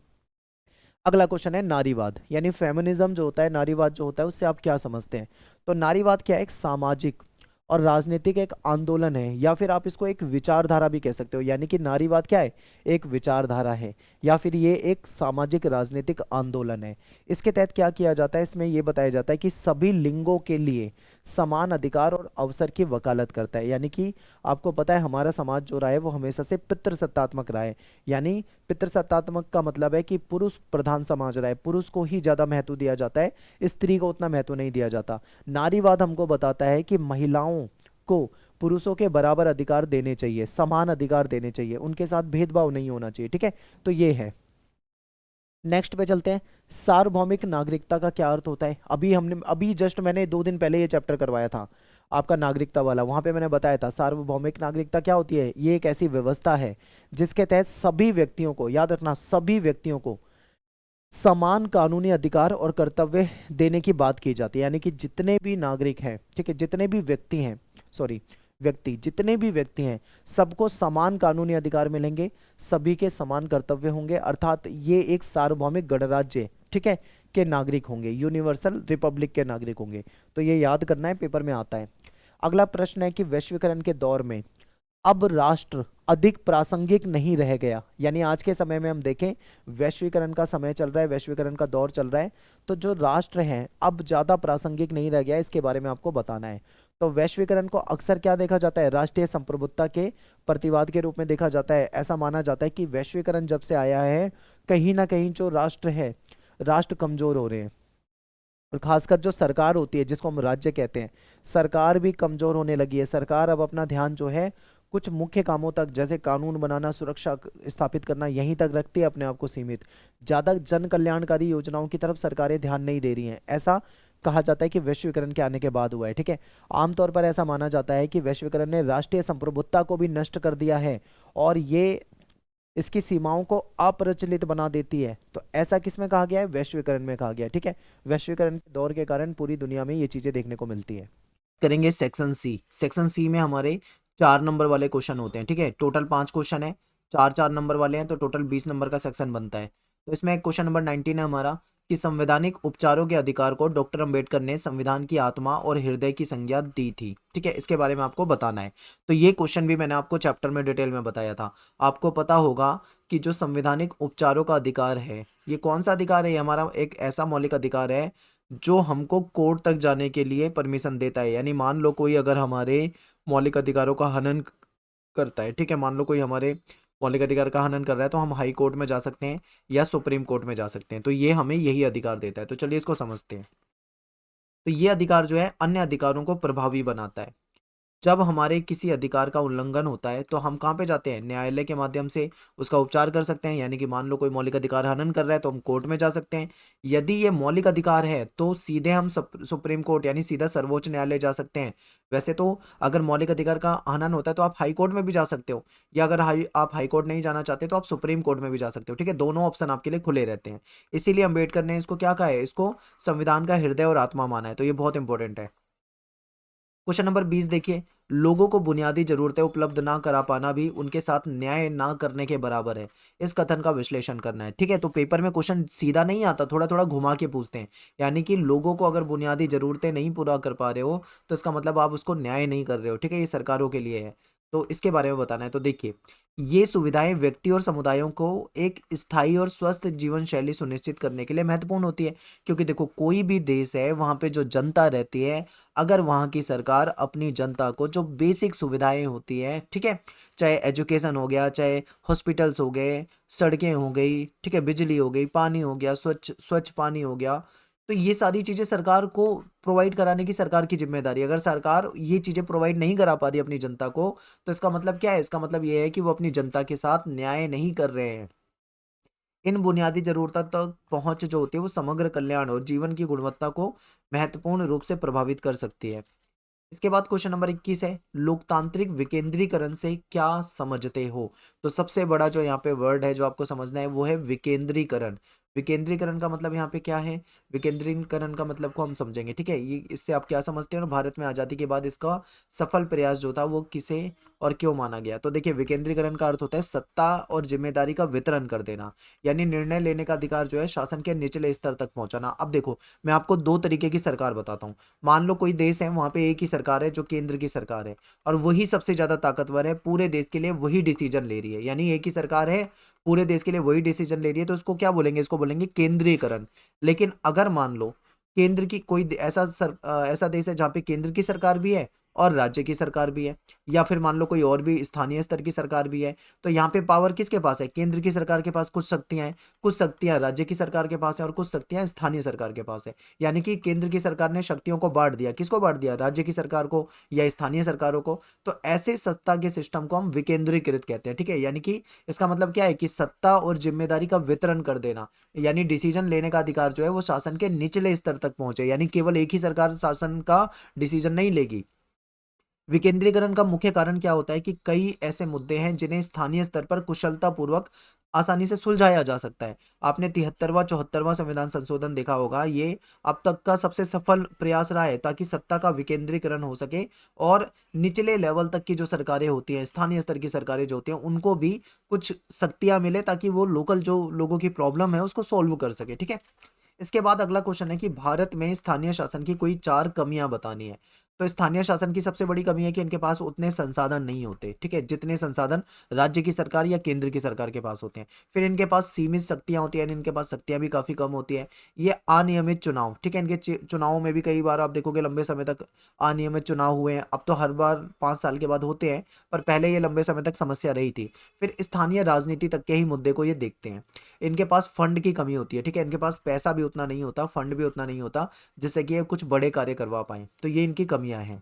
A: अगला क्वेश्चन है नारीवाद, यानी फेमिनिज्म जो होता है, नारीवाद जो होता है, उससे आप क्या समझते हैं? तो नारीवाद क्या है? एक सामाजिक और राजनीतिक एक आंदोलन है, या फिर आप इसको एक विचारधारा भी कह सकते हो। यानी कि नारीवाद क्या है? एक विचारधारा है, या फिर ये एक सामाजिक राजनीतिक आंदोलन है। इसके तहत क्या किया जाता है? इसमें ये बताया जाता है कि सभी लिंगों के लिए समान अधिकार और अवसर की वकालत करता है। यानी कि आपको पता है हमारा समाज जो रहा है वो हमेशा से पितृसत्तात्मक रहा है। यानी पितृसत्तात्मक का मतलब है कि पुरुष प्रधान समाज रहा है, पुरुष को ही ज्यादा महत्व दिया जाता है, स्त्री को उतना महत्व नहीं दिया जाता। नारीवाद हमको बताता है कि महिलाओं को पुरुषों के बराबर अधिकार देने चाहिए, समान अधिकार देने चाहिए, उनके साथ भेदभाव नहीं होना चाहिए, ठीक है। तो ये है। नेक्स्ट पे चलते हैं। सार्वभौमिक नागरिकता का क्या अर्थ होता है? अभी जस्ट मैंने 2 दिन पहले ये चैप्टर करवाया था आपका नागरिकता वाला, वहां पे मैंने बताया था सार्वभौमिक नागरिकता क्या होती है। ये एक ऐसी व्यवस्था है जिसके तहत सभी व्यक्तियों को, याद रखना, सभी व्यक्तियों को समान कानूनी अधिकार और कर्तव्य देने की बात की जाती है। यानी कि जितने भी नागरिक हैं, ठीक है, जितने भी व्यक्ति हैं, सॉरी, जितने भी व्यक्ति हैं, सबको समान कानूनी अधिकार मिलेंगे, सभी के समान कर्तव्य होंगे, अर्थात ये एक सार्वभौमिक गणराज्य, ठीक है, के नागरिक होंगे, यूनिवर्सल रिपब्लिक के नागरिक होंगे। तो ये याद करना है, पेपर में आता है। अगला प्रश्न है कि वैश्वीकरण के दौर में अब राष्ट्र अधिक प्रासंगिक नहीं रह गया। यानी आज के समय में हम देखें, वैश्वीकरण का समय चल रहा है, वैश्वीकरण का दौर चल रहा है, तो जो राष्ट्र है अब ज्यादा प्रासंगिक नहीं रह गया, इसके बारे में आपको बताना है। तो वैश्वीकरण को अक्सर क्या देखा जाता है? राष्ट्रीय संप्रभुत्ता के प्रतिवाद के रूप में देखा जाता है। ऐसा माना जाता है कि वैश्वीकरण जब से आया है, कहीं ना कहीं जो राष्ट्र है, राष्ट्र कमजोर हो रहे हैं। और खासकर जो सरकार होती है, जिसको हम राज्य कहते हैं, सरकार भी कमजोर होने लगी है। सरकार अब अपना ध्यान जो है कुछ मुख्य कामों तक, जैसे कानून बनाना, सुरक्षा स्थापित करना, यहीं तक रखती है अपने आप को सीमित। ज्यादा जन कल्याणकारी योजनाओं की तरफ सरकारें ध्यान नहीं दे रही हैं। ऐसा कहा जाता है कि वैश्वीकरण के आने के बाद हुआ है, ठीक है। आमतौर पर ऐसा माना जाता है कि वैश्वीकरण ने राष्ट्रीय संप्रभुत्ता को भी नष्ट कर दिया है और ये इसकी सीमाओं को अप्रचलित बना देती है। तो ऐसा किसमें कहा गया है? वैश्वीकरण में कहा गया है, ठीक है। वैश्वीकरण के दौर के कारण पूरी दुनिया में ये चीजें देखने को मिलती है। करेंगे सेक्शन सी। सेक्शन सी में हमारे 4 नंबर वाले क्वेश्चन होते हैं, ठीक है। टोटल 5 क्वेश्चन है, 4 नंबर वाले हैं, तो टोटल 20 नंबर का सेक्शन बनता है। तो इसमें क्वेश्चन नंबर 19 है हमारा कि संवैधानिक उपचारों के अधिकार को डॉक्टर अंबेडकर ने संविधान की आत्मा और हृदय की संज्ञा दी थी, ठीक है। इसके बारे में आपको बताना है। तो ये क्वेश्चन भी मैंने आपको चैप्टर में डिटेल में बताया था। आपको पता होगा कि जो संवैधानिक उपचारों का अधिकार है, ये कौन सा अधिकार है? ये हमारा एक ऐसा मौलिक अधिकार है जो हमको कोर्ट तक जाने के लिए परमिशन देता है। यानी मान लो कोई अगर हमारे मौलिक अधिकारों का हनन करता है, ठीक है, मान लो कोई हमारे मौलिक अधिकार का हनन कर रहा है, तो हम हाई कोर्ट में जा सकते हैं या सुप्रीम कोर्ट में जा सकते हैं। तो ये हमें यही अधिकार देता है। तो चलिए इसको समझते हैं। तो ये अधिकार जो है अन्य अधिकारों को प्रभावी बनाता है। जब हमारे किसी अधिकार का उल्लंघन होता है तो हम कहाँ पे जाते हैं, न्यायालय के माध्यम से उसका उपचार कर सकते हैं। यानी कि मान लो कोई मौलिक अधिकार हनन कर रहा है तो हम कोर्ट में जा सकते हैं। यदि ये मौलिक अधिकार है तो सीधे हम सुप्रीम कोर्ट यानी सीधा सर्वोच्च न्यायालय जा सकते हैं। वैसे तो अगर मौलिक अधिकार का हनन होता है तो आप हाई कोर्ट में भी जा सकते हो, या अगर आप हाई कोर्ट नहीं जाना चाहते तो आप सुप्रीम कोर्ट में भी जा सकते हो। ठीक है, दोनों ऑप्शन आपके लिए खुले रहते हैं। इसीलिए अम्बेडकर ने इसको क्या कहा है, इसको संविधान का हृदय और आत्मा माना है। तो ये बहुत इंपॉर्टेंट है। क्वेश्चन नंबर 20 देखिए, लोगों को बुनियादी जरूरतें उपलब्ध ना करा पाना भी उनके साथ न्याय ना करने के बराबर है। इस कथन का विश्लेषण करना है। ठीक है, तो पेपर में क्वेश्चन सीधा नहीं आता, थोड़ा थोड़ा घुमा के पूछते हैं। यानी कि लोगों को अगर बुनियादी जरूरतें नहीं पूरा कर पा रहे हो तो इसका मतलब आप उसको न्याय नहीं कर रहे हो। ठीक है, ये सरकारों के लिए है, तो इसके बारे में बताना है। तो देखिए, ये सुविधाएं व्यक्ति और समुदायों को एक स्थायी और स्वस्थ जीवन शैली सुनिश्चित करने के लिए महत्वपूर्ण होती है। क्योंकि देखो, कोई भी देश है वहां पे जो जनता रहती है, अगर वहां की सरकार अपनी जनता को जो बेसिक सुविधाएं होती है, ठीक है, चाहे एजुकेशन हो गया, चाहे हॉस्पिटल्स हो गए, सड़कें हो गई, ठीक है, बिजली हो गई, पानी हो गया, स्वच्छ स्वच्छ पानी हो गया, तो ये सारी चीजें सरकार को प्रोवाइड कराने की सरकार की जिम्मेदारी है। अगर सरकार ये चीजें प्रोवाइड नहीं करा पा रही अपनी जनता को, तो इसका मतलब क्या है, इसका मतलब ये है कि वो अपनी जनता के साथ न्याय नहीं कर रहे हैं। इन बुनियादी जरूरतों तक पहुंच जो होती है वो समग्र कल्याण और जीवन की गुणवत्ता को महत्वपूर्ण रूप से प्रभावित कर सकती है। इसके बाद क्वेश्चन नंबर 21 है, लोकतांत्रिक विकेंद्रीकरण से क्या समझते हो। तो सबसे बड़ा जो यहाँ पे वर्ड है जो आपको समझना है वो है विकेंद्रीकरण। विकेंद्रीकरण का मतलब यहाँ पे क्या है, विकेंद्रीकरण का मतलब को हम समझेंगे। ठीक है, ये इससे आप क्या समझते हैं और भारत में आजादी के बाद इसका सफल प्रयास जो था वो किसे और क्यों माना गया। तो देखिए, विकेंद्रीकरण का अर्थ होता है सत्ता और जिम्मेदारी का वितरण कर देना, यानी निर्णय लेने का अधिकार जो है शासन के निचले स्तर तक पहुंचाना। अब देखो, मैं आपको दो तरीके की सरकार बताता हूँ। मान लो कोई देश है, वहां पे एक ही सरकार है जो केंद्र की सरकार है, और वही सबसे ज्यादा ताकतवर है, पूरे देश के लिए वही डिसीजन ले रही है। यानी एक ही सरकार है, पूरे देश के लिए वही डिसीजन ले रही है, तो इसको क्या बोलेंगे, इसको बोलेंगे केंद्रीयकरण। लेकिन अगर मान लो केंद्र की कोई ऐसा देश है जहाँ पे केंद्र की सरकार भी है और राज्य की सरकार भी है, या फिर मान लो कोई और भी स्थानीय स्तर की सरकार भी है, तो यहाँ पे पावर किसके पास है, केंद्र की सरकार के पास कुछ शक्तियां हैं, कुछ शक्तियां राज्य की सरकार के पास है और कुछ शक्तियां स्थानीय सरकार के पास है। यानी कि केंद्र की सरकार ने शक्तियों को बांट दिया, किसको बांट दिया, राज्य की सरकार को या स्थानीय सरकारों को। तो ऐसे सत्ता के सिस्टम को हम विकेंद्रीकृत कहते हैं। ठीक है, यानी कि इसका मतलब क्या है कि सत्ता और जिम्मेदारी का वितरण कर देना, यानी डिसीजन लेने का अधिकार जो है वो शासन के निचले स्तर तक पहुंचे, यानी केवल एक ही सरकार शासन का डिसीजन नहीं लेगी। विकेंद्रीकरण का मुख्य कारण क्या होता है कि कई ऐसे मुद्दे हैं जिन्हें स्थानीय स्तर पर कुशलता पूर्वक आसानी से सुलझाया जा सकता है। आपने 73वां 74वां संविधान संशोधन देखा होगा, ये अब तक का सबसे सफल प्रयास रहा है ताकि सत्ता का विकेंद्रीकरण हो सके और निचले लेवल तक की जो सरकारें होती हैं, स्थानीय स्तर की सरकारें जो होती हैं, उनको भी कुछ शक्तियां मिले ताकि वो लोकल जो लोगों की प्रॉब्लम है उसको सोल्व कर सके। ठीक है, इसके बाद अगला क्वेश्चन है कि भारत में स्थानीय शासन की कोई चार कमियां बतानी है। तो स्थानीय शासन की सबसे बड़ी कमी है कि इनके पास उतने संसाधन नहीं होते। ठीक है, जितने संसाधन राज्य की सरकार या केंद्र की सरकार के पास होते हैं। फिर इनके पास सीमित शक्तियां होती हैं, इनके पास शक्तियां भी काफी कम होती है। ये अनियमित चुनाव, ठीक है, इनके चुनावों में भी कई बार आप देखोगे लंबे समय तक अनियमित चुनाव हुए हैं। अब तो हर बार 5 साल के बाद होते हैं, पर पहले ये लंबे समय तक समस्या रही थी। फिर स्थानीय राजनीति तक के ही मुद्दे को ये देखते हैं। इनके पास फंड की कमी होती है। ठीक है, इनके पास पैसा भी उतना नहीं होता, फंड भी उतना नहीं होता जिससे कि ये कुछ बड़े कार्य करवा पाए। तो ये इनकी कमियां हैं।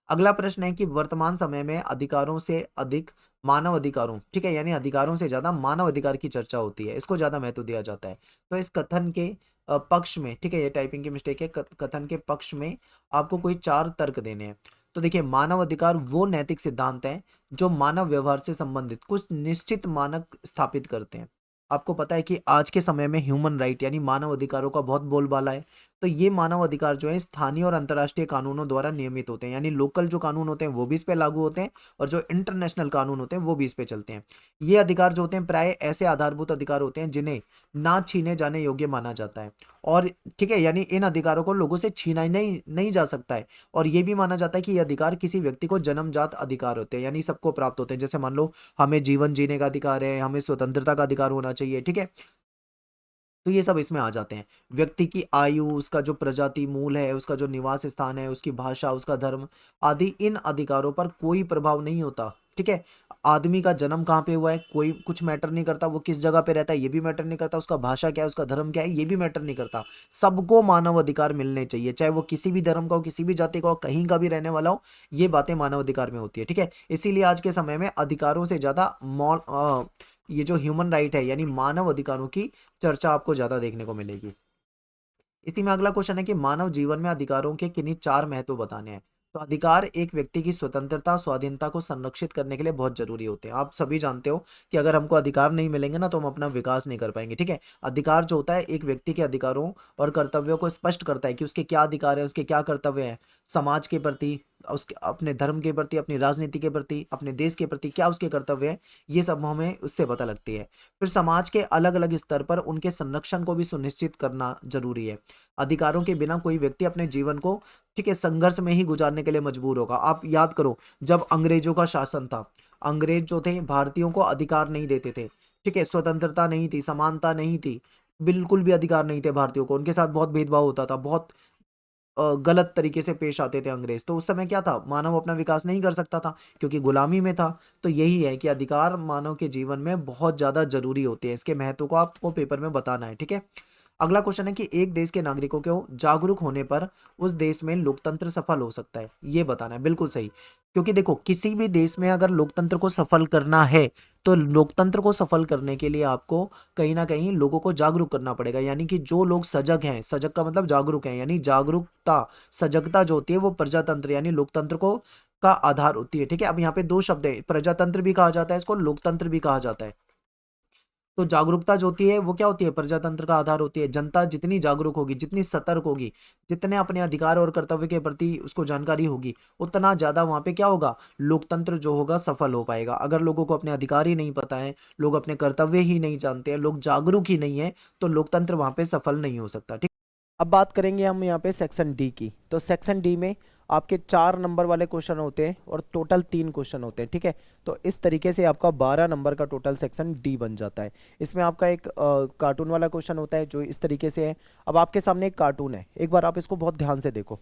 A: अगला प्रश्न है कि वर्तमान समय में अधिकारों से अधिक मानव अधिकारों, ठीक है, यानी अधिकारों से ज्यादा मानव अधिकार की चर्चा होती है, इसको ज्यादा महत्व दिया जाता है। तो इस कथन के पक्ष में, ठीक है, ये टाइपिंग की मिस्टेक है, कथन के पक्ष में आपको कोई चार तर्क देने हैं। तो देखिए, मानव अधिकार वो नैतिक सिद्धांत हैं जो मानव व्यवहार से संबंधित कुछ निश्चित मानक स्थापित करते हैं। आपको पता है कि आज के समय में ह्यूमन राइट यानी मानव अधिकारों का बहुत बोलबाला है। तो ये मानव अधिकार जो है स्थानीय और अंतर्राष्ट्रीय कानूनों द्वारा नियमित होते हैं, यानी लोकल जो कानून होते हैं वो भी इस पे लागू होते हैं और जो इंटरनेशनल कानून होते हैं वो भी इस पे चलते हैं। ये अधिकार जो होते हैं प्राय ऐसे आधारभूत अधिकार होते हैं जिन्हें ना छीने जाने योग्य माना जाता है। और ठीक है, यानी इन अधिकारों को लोगों से छीना ही नहीं जा सकता है। और ये भी माना जाता है कि ये अधिकार किसी व्यक्ति को जन्मजात अधिकार होते हैं, यानी सबको प्राप्त होते हैं। जैसे मान लो हमें जीवन जीने का अधिकार है, हमें स्वतंत्रता का अधिकार होना चाहिए। ठीक है, तो ये सब इसमें आ जाते हैं। व्यक्ति की आयु, उसका जो प्रजाति मूल है, उसका जो निवास स्थान है, उसकी भाषा, उसका धर्म आदि, इन अधिकारों पर कोई प्रभाव नहीं होता। ठीक है। आदमी का जन्म कहाँ पे हुआ है कोई कुछ मैटर नहीं करता, वो किस जगह पे रहता है ये भी मैटर नहीं करता, उसका भाषा क्या है, उसका धर्म क्या है ये भी मैटर नहीं करता। सबको मानव अधिकार मिलने चाहिए, चाहे वो किसी भी धर्म का हो, किसी भी जाति का हो, कहीं का भी रहने वाला हो, ये बातें मानव अधिकार में होती है। ठीक है, इसीलिए आज के समय में अधिकारों से ज्यादा ये जो ह्यूमन राइट है यानी मानव अधिकारों की चर्चा आपको ज्यादा देखने को मिलेगी। इसी में अगला क्वेश्चन है कि मानव जीवन में अधिकारों के किन्हीं चार महत्व बताने हैं। तो अधिकार एक व्यक्ति की स्वतंत्रता स्वाधीनता को संरक्षित करने के लिए बहुत जरूरी होते हैं। आप सभी जानते हो कि अगर हमको अधिकार नहीं मिलेंगे ना तो हम अपना विकास नहीं कर पाएंगे। ठीक है, अधिकार जो होता है एक व्यक्ति के अधिकारों और कर्तव्यों को स्पष्ट करता है कि उसके क्या अधिकार है, उसके क्या कर्तव्य है, समाज के प्रति, उसके अपने धर्म के प्रति, अपनी राजनीति के प्रति, अपने देश के प्रति क्या उसके कर्तव्य है, ये सब हमें उससे पता लगती है। फिर समाज के अलग अलग स्तर पर उनके संरक्षण को भी सुनिश्चित करना जरूरी है। अधिकारों के बिना कोई व्यक्ति अपने जीवन को, ठीक है, संघर्ष में ही गुजारने के लिए मजबूर होगा। आप याद करो जब अंग्रेजों का शासन था, अंग्रेज जो थे भारतीयों को अधिकार नहीं देते थे। ठीक है, स्वतंत्रता नहीं थी, समानता नहीं थी, बिल्कुल भी अधिकार नहीं थे भारतीयों को, उनके साथ बहुत भेदभाव होता था, बहुत गलत तरीके से पेश आते थे अंग्रेज। तो उस समय क्या था, मानव अपना विकास नहीं कर सकता था क्योंकि गुलामी में था। तो यही है कि अधिकार मानव के जीवन में बहुत ज्यादा जरूरी होते हैं, इसके महत्व को आपको पेपर में बताना है। ठीक है, अगला क्वेश्चन है कि एक देश के नागरिकों को जागरूक होने पर उस देश में लोकतंत्र सफल हो सकता है, ये बताना है। बिल्कुल सही, क्योंकि देखो किसी भी देश में अगर लोकतंत्र को सफल करना है तो लोकतंत्र को सफल करने के लिए आपको कहीं ना कहीं लोगों को जागरूक करना पड़ेगा। यानी कि जो लोग सजग हैं, सजग का मतलब जागरूक है, यानी जागरूकता, सजगता जो होती है वो प्रजातंत्र यानी लोकतंत्र को का आधार होती है। ठीक है, अब यहाँ पे दो शब्द है, प्रजातंत्र भी कहा जाता है इसको, लोकतंत्र भी कहा जाता है। तो जागरूकता जो होती है वो क्या होती है, प्रजातंत्र का आधार होती है। जनता जितनी जागरूक होगी, जितनी सतर्क होगी, जितने अपने अधिकार और कर्तव्य के प्रति उसको जानकारी होगी, उतना ज्यादा वहां पे क्या होगा, लोकतंत्र जो होगा सफल हो पाएगा। अगर लोगों को अपने अधिकार ही नहीं पता है, लोग अपने कर्तव्य ही नहीं जानते हैं, लोग जागरूक ही नहीं है, तो लोकतंत्र वहां पे सफल नहीं हो सकता। ठीक, अब बात करेंगे हम यहाँ पे सेक्शन डी की। तो सेक्शन डी में आपके 4 नंबर वाले क्वेश्चन होते हैं और टोटल 3 क्वेश्चन होते हैं। ठीक है, तो इस तरीके से आपका 12 नंबर का टोटल सेक्शन डी बन जाता है। इसमें आपका एक कार्टून वाला क्वेश्चन होता है जो इस तरीके से है। अब आपके सामने एक कार्टून है, एक बार आप इसको बहुत ध्यान से देखो।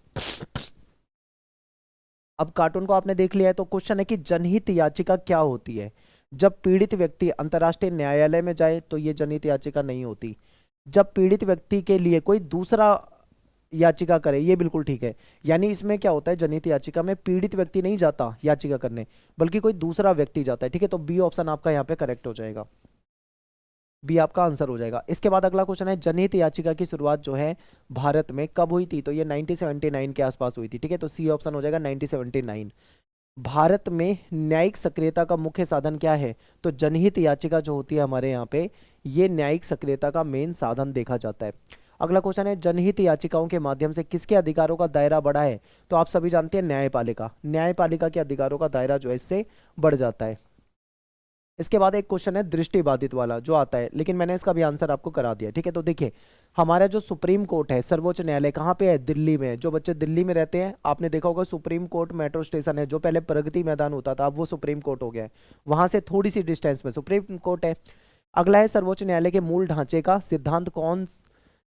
A: अब कार्टून को आपने देख लिया है, तो क्वेश्चन है कि जनहित याचिका क्या होती है। जब पीड़ित व्यक्ति अंतर्राष्ट्रीय न्यायालय में जाए तो ये जनहित याचिका नहीं होती। जब पीड़ित व्यक्ति के लिए कोई दूसरा याचिका करे, ये बिल्कुल ठीक है। यानी इसमें क्या होता है, जनहित याचिका में पीड़ित व्यक्ति नहीं जाता याचिका करने, बल्कि कोई दूसरा व्यक्ति जाता है। ठीक है, तो बी ऑप्शन आपका यहाँ पे करेक्ट हो जाएगा, बी आपका आंसर हो जाएगा। इसके बाद अगला क्वेश्चन है, जनहित याचिका की शुरुआत जो है भारत में कब हुई थी। तो ये 1979 के आसपास हुई थी। ठीक है, तो सी ऑप्शन हो जाएगा 1979। भारत में न्यायिक सक्रियता का मुख्य साधन क्या है। तो जनहित याचिका जो होती है हमारे यहाँ पे, ये न्यायिक सक्रियता का मेन साधन देखा जाता है। अगला क्वेश्चन है, जनहित याचिकाओं के माध्यम से किसके अधिकारों का दायरा बढ़ा है। तो आप सभी जानते हैं न्यायपालिका, न्यायपालिका के अधिकारों का दायरा जो है इससे बढ़ जाता है। इसके बाद एक क्वेश्चन है दृष्टिबाधित वाला जो आता है, लेकिन मैंने इसका भी आंसर आपको करा दिया। ठीक है, तो देखिए हमारा जो सुप्रीम कोर्ट है, सर्वोच्च न्यायालय कहाँ पे है, दिल्ली में है। जो बच्चे दिल्ली में रहते हैं, आपने देखा होगा सुप्रीम कोर्ट मेट्रो स्टेशन है, जो पहले प्रगति मैदान होता था, अब वो सुप्रीम कोर्ट हो गया है। वहां से थोड़ी सी डिस्टेंस में सुप्रीम कोर्ट है। अगला है, सर्वोच्च न्यायालय के मूल ढांचे का सिद्धांत कौन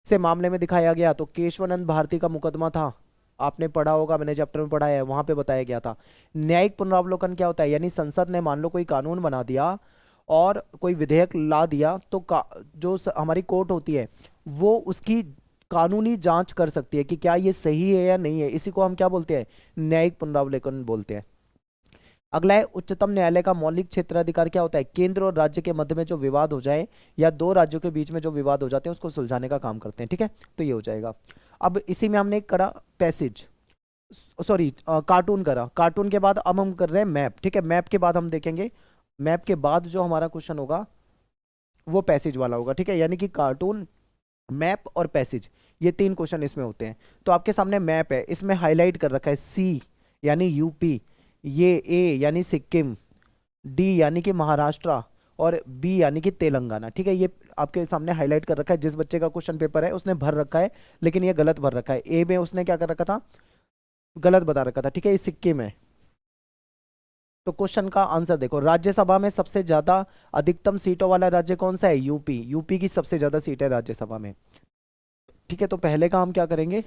A: से मामले में दिखाया गया। तो केशवानंद भारती का मुकदमा था, आपने पढ़ा होगा, मैंने चैप्टर में पढ़ा है, वहां पे बताया गया था। न्यायिक पुनरावलोकन क्या होता है, यानी संसद ने मान लो कोई कानून बना दिया और कोई विधेयक ला दिया, तो हमारी कोर्ट होती है वो उसकी कानूनी जांच कर सकती है कि क्या ये सही है या नहीं है। इसी को हम क्या बोलते हैं, न्यायिक पुनरावलोकन बोलते हैं। अगला है, उच्चतम न्यायालय का मौलिक क्षेत्राधिकार क्या होता है। केंद्र और राज्य के मध्य में जो विवाद हो जाए या दो राज्यों के बीच में जो विवाद हो जाते हैं उसको सुलझाने का काम करते हैं। ठीक है, तो ये हो जाएगा। अब इसी में हमने एक करा पैसेज, सॉरी कार्टून करा। कार्टून के बाद अब हम कर रहे हैं मैप। ठीक है, मैप के बाद हम देखेंगे, मैप के बाद जो हमारा क्वेश्चन होगा वो पैसेज वाला होगा। ठीक है, यानी कि कार्टून, मैप और पैसेज, ये 3 क्वेश्चन इसमें होते हैं। तो आपके सामने मैप है, इसमें हाईलाइट कर रखा है सी यानी यूपी, ये ए यानी सिक्किम, डी यानी कि महाराष्ट्र और बी यानी कि तेलंगाना। ठीक है, ये आपके सामने हाईलाइट कर रखा है। जिस बच्चे का क्वेश्चन पेपर है उसने भर रखा है, लेकिन ये गलत भर रखा है। ए में उसने क्या कर रखा था, गलत बता रखा था। ठीक है, ये सिक्किम है। तो क्वेश्चन का आंसर देखो, राज्यसभा में सबसे ज्यादा अधिकतम सीटों वाला राज्य कौन सा है, यूपी। यूपी की सबसे ज्यादा सीट है राज्यसभा में। ठीक है, तो पहले का हम क्या करेंगे,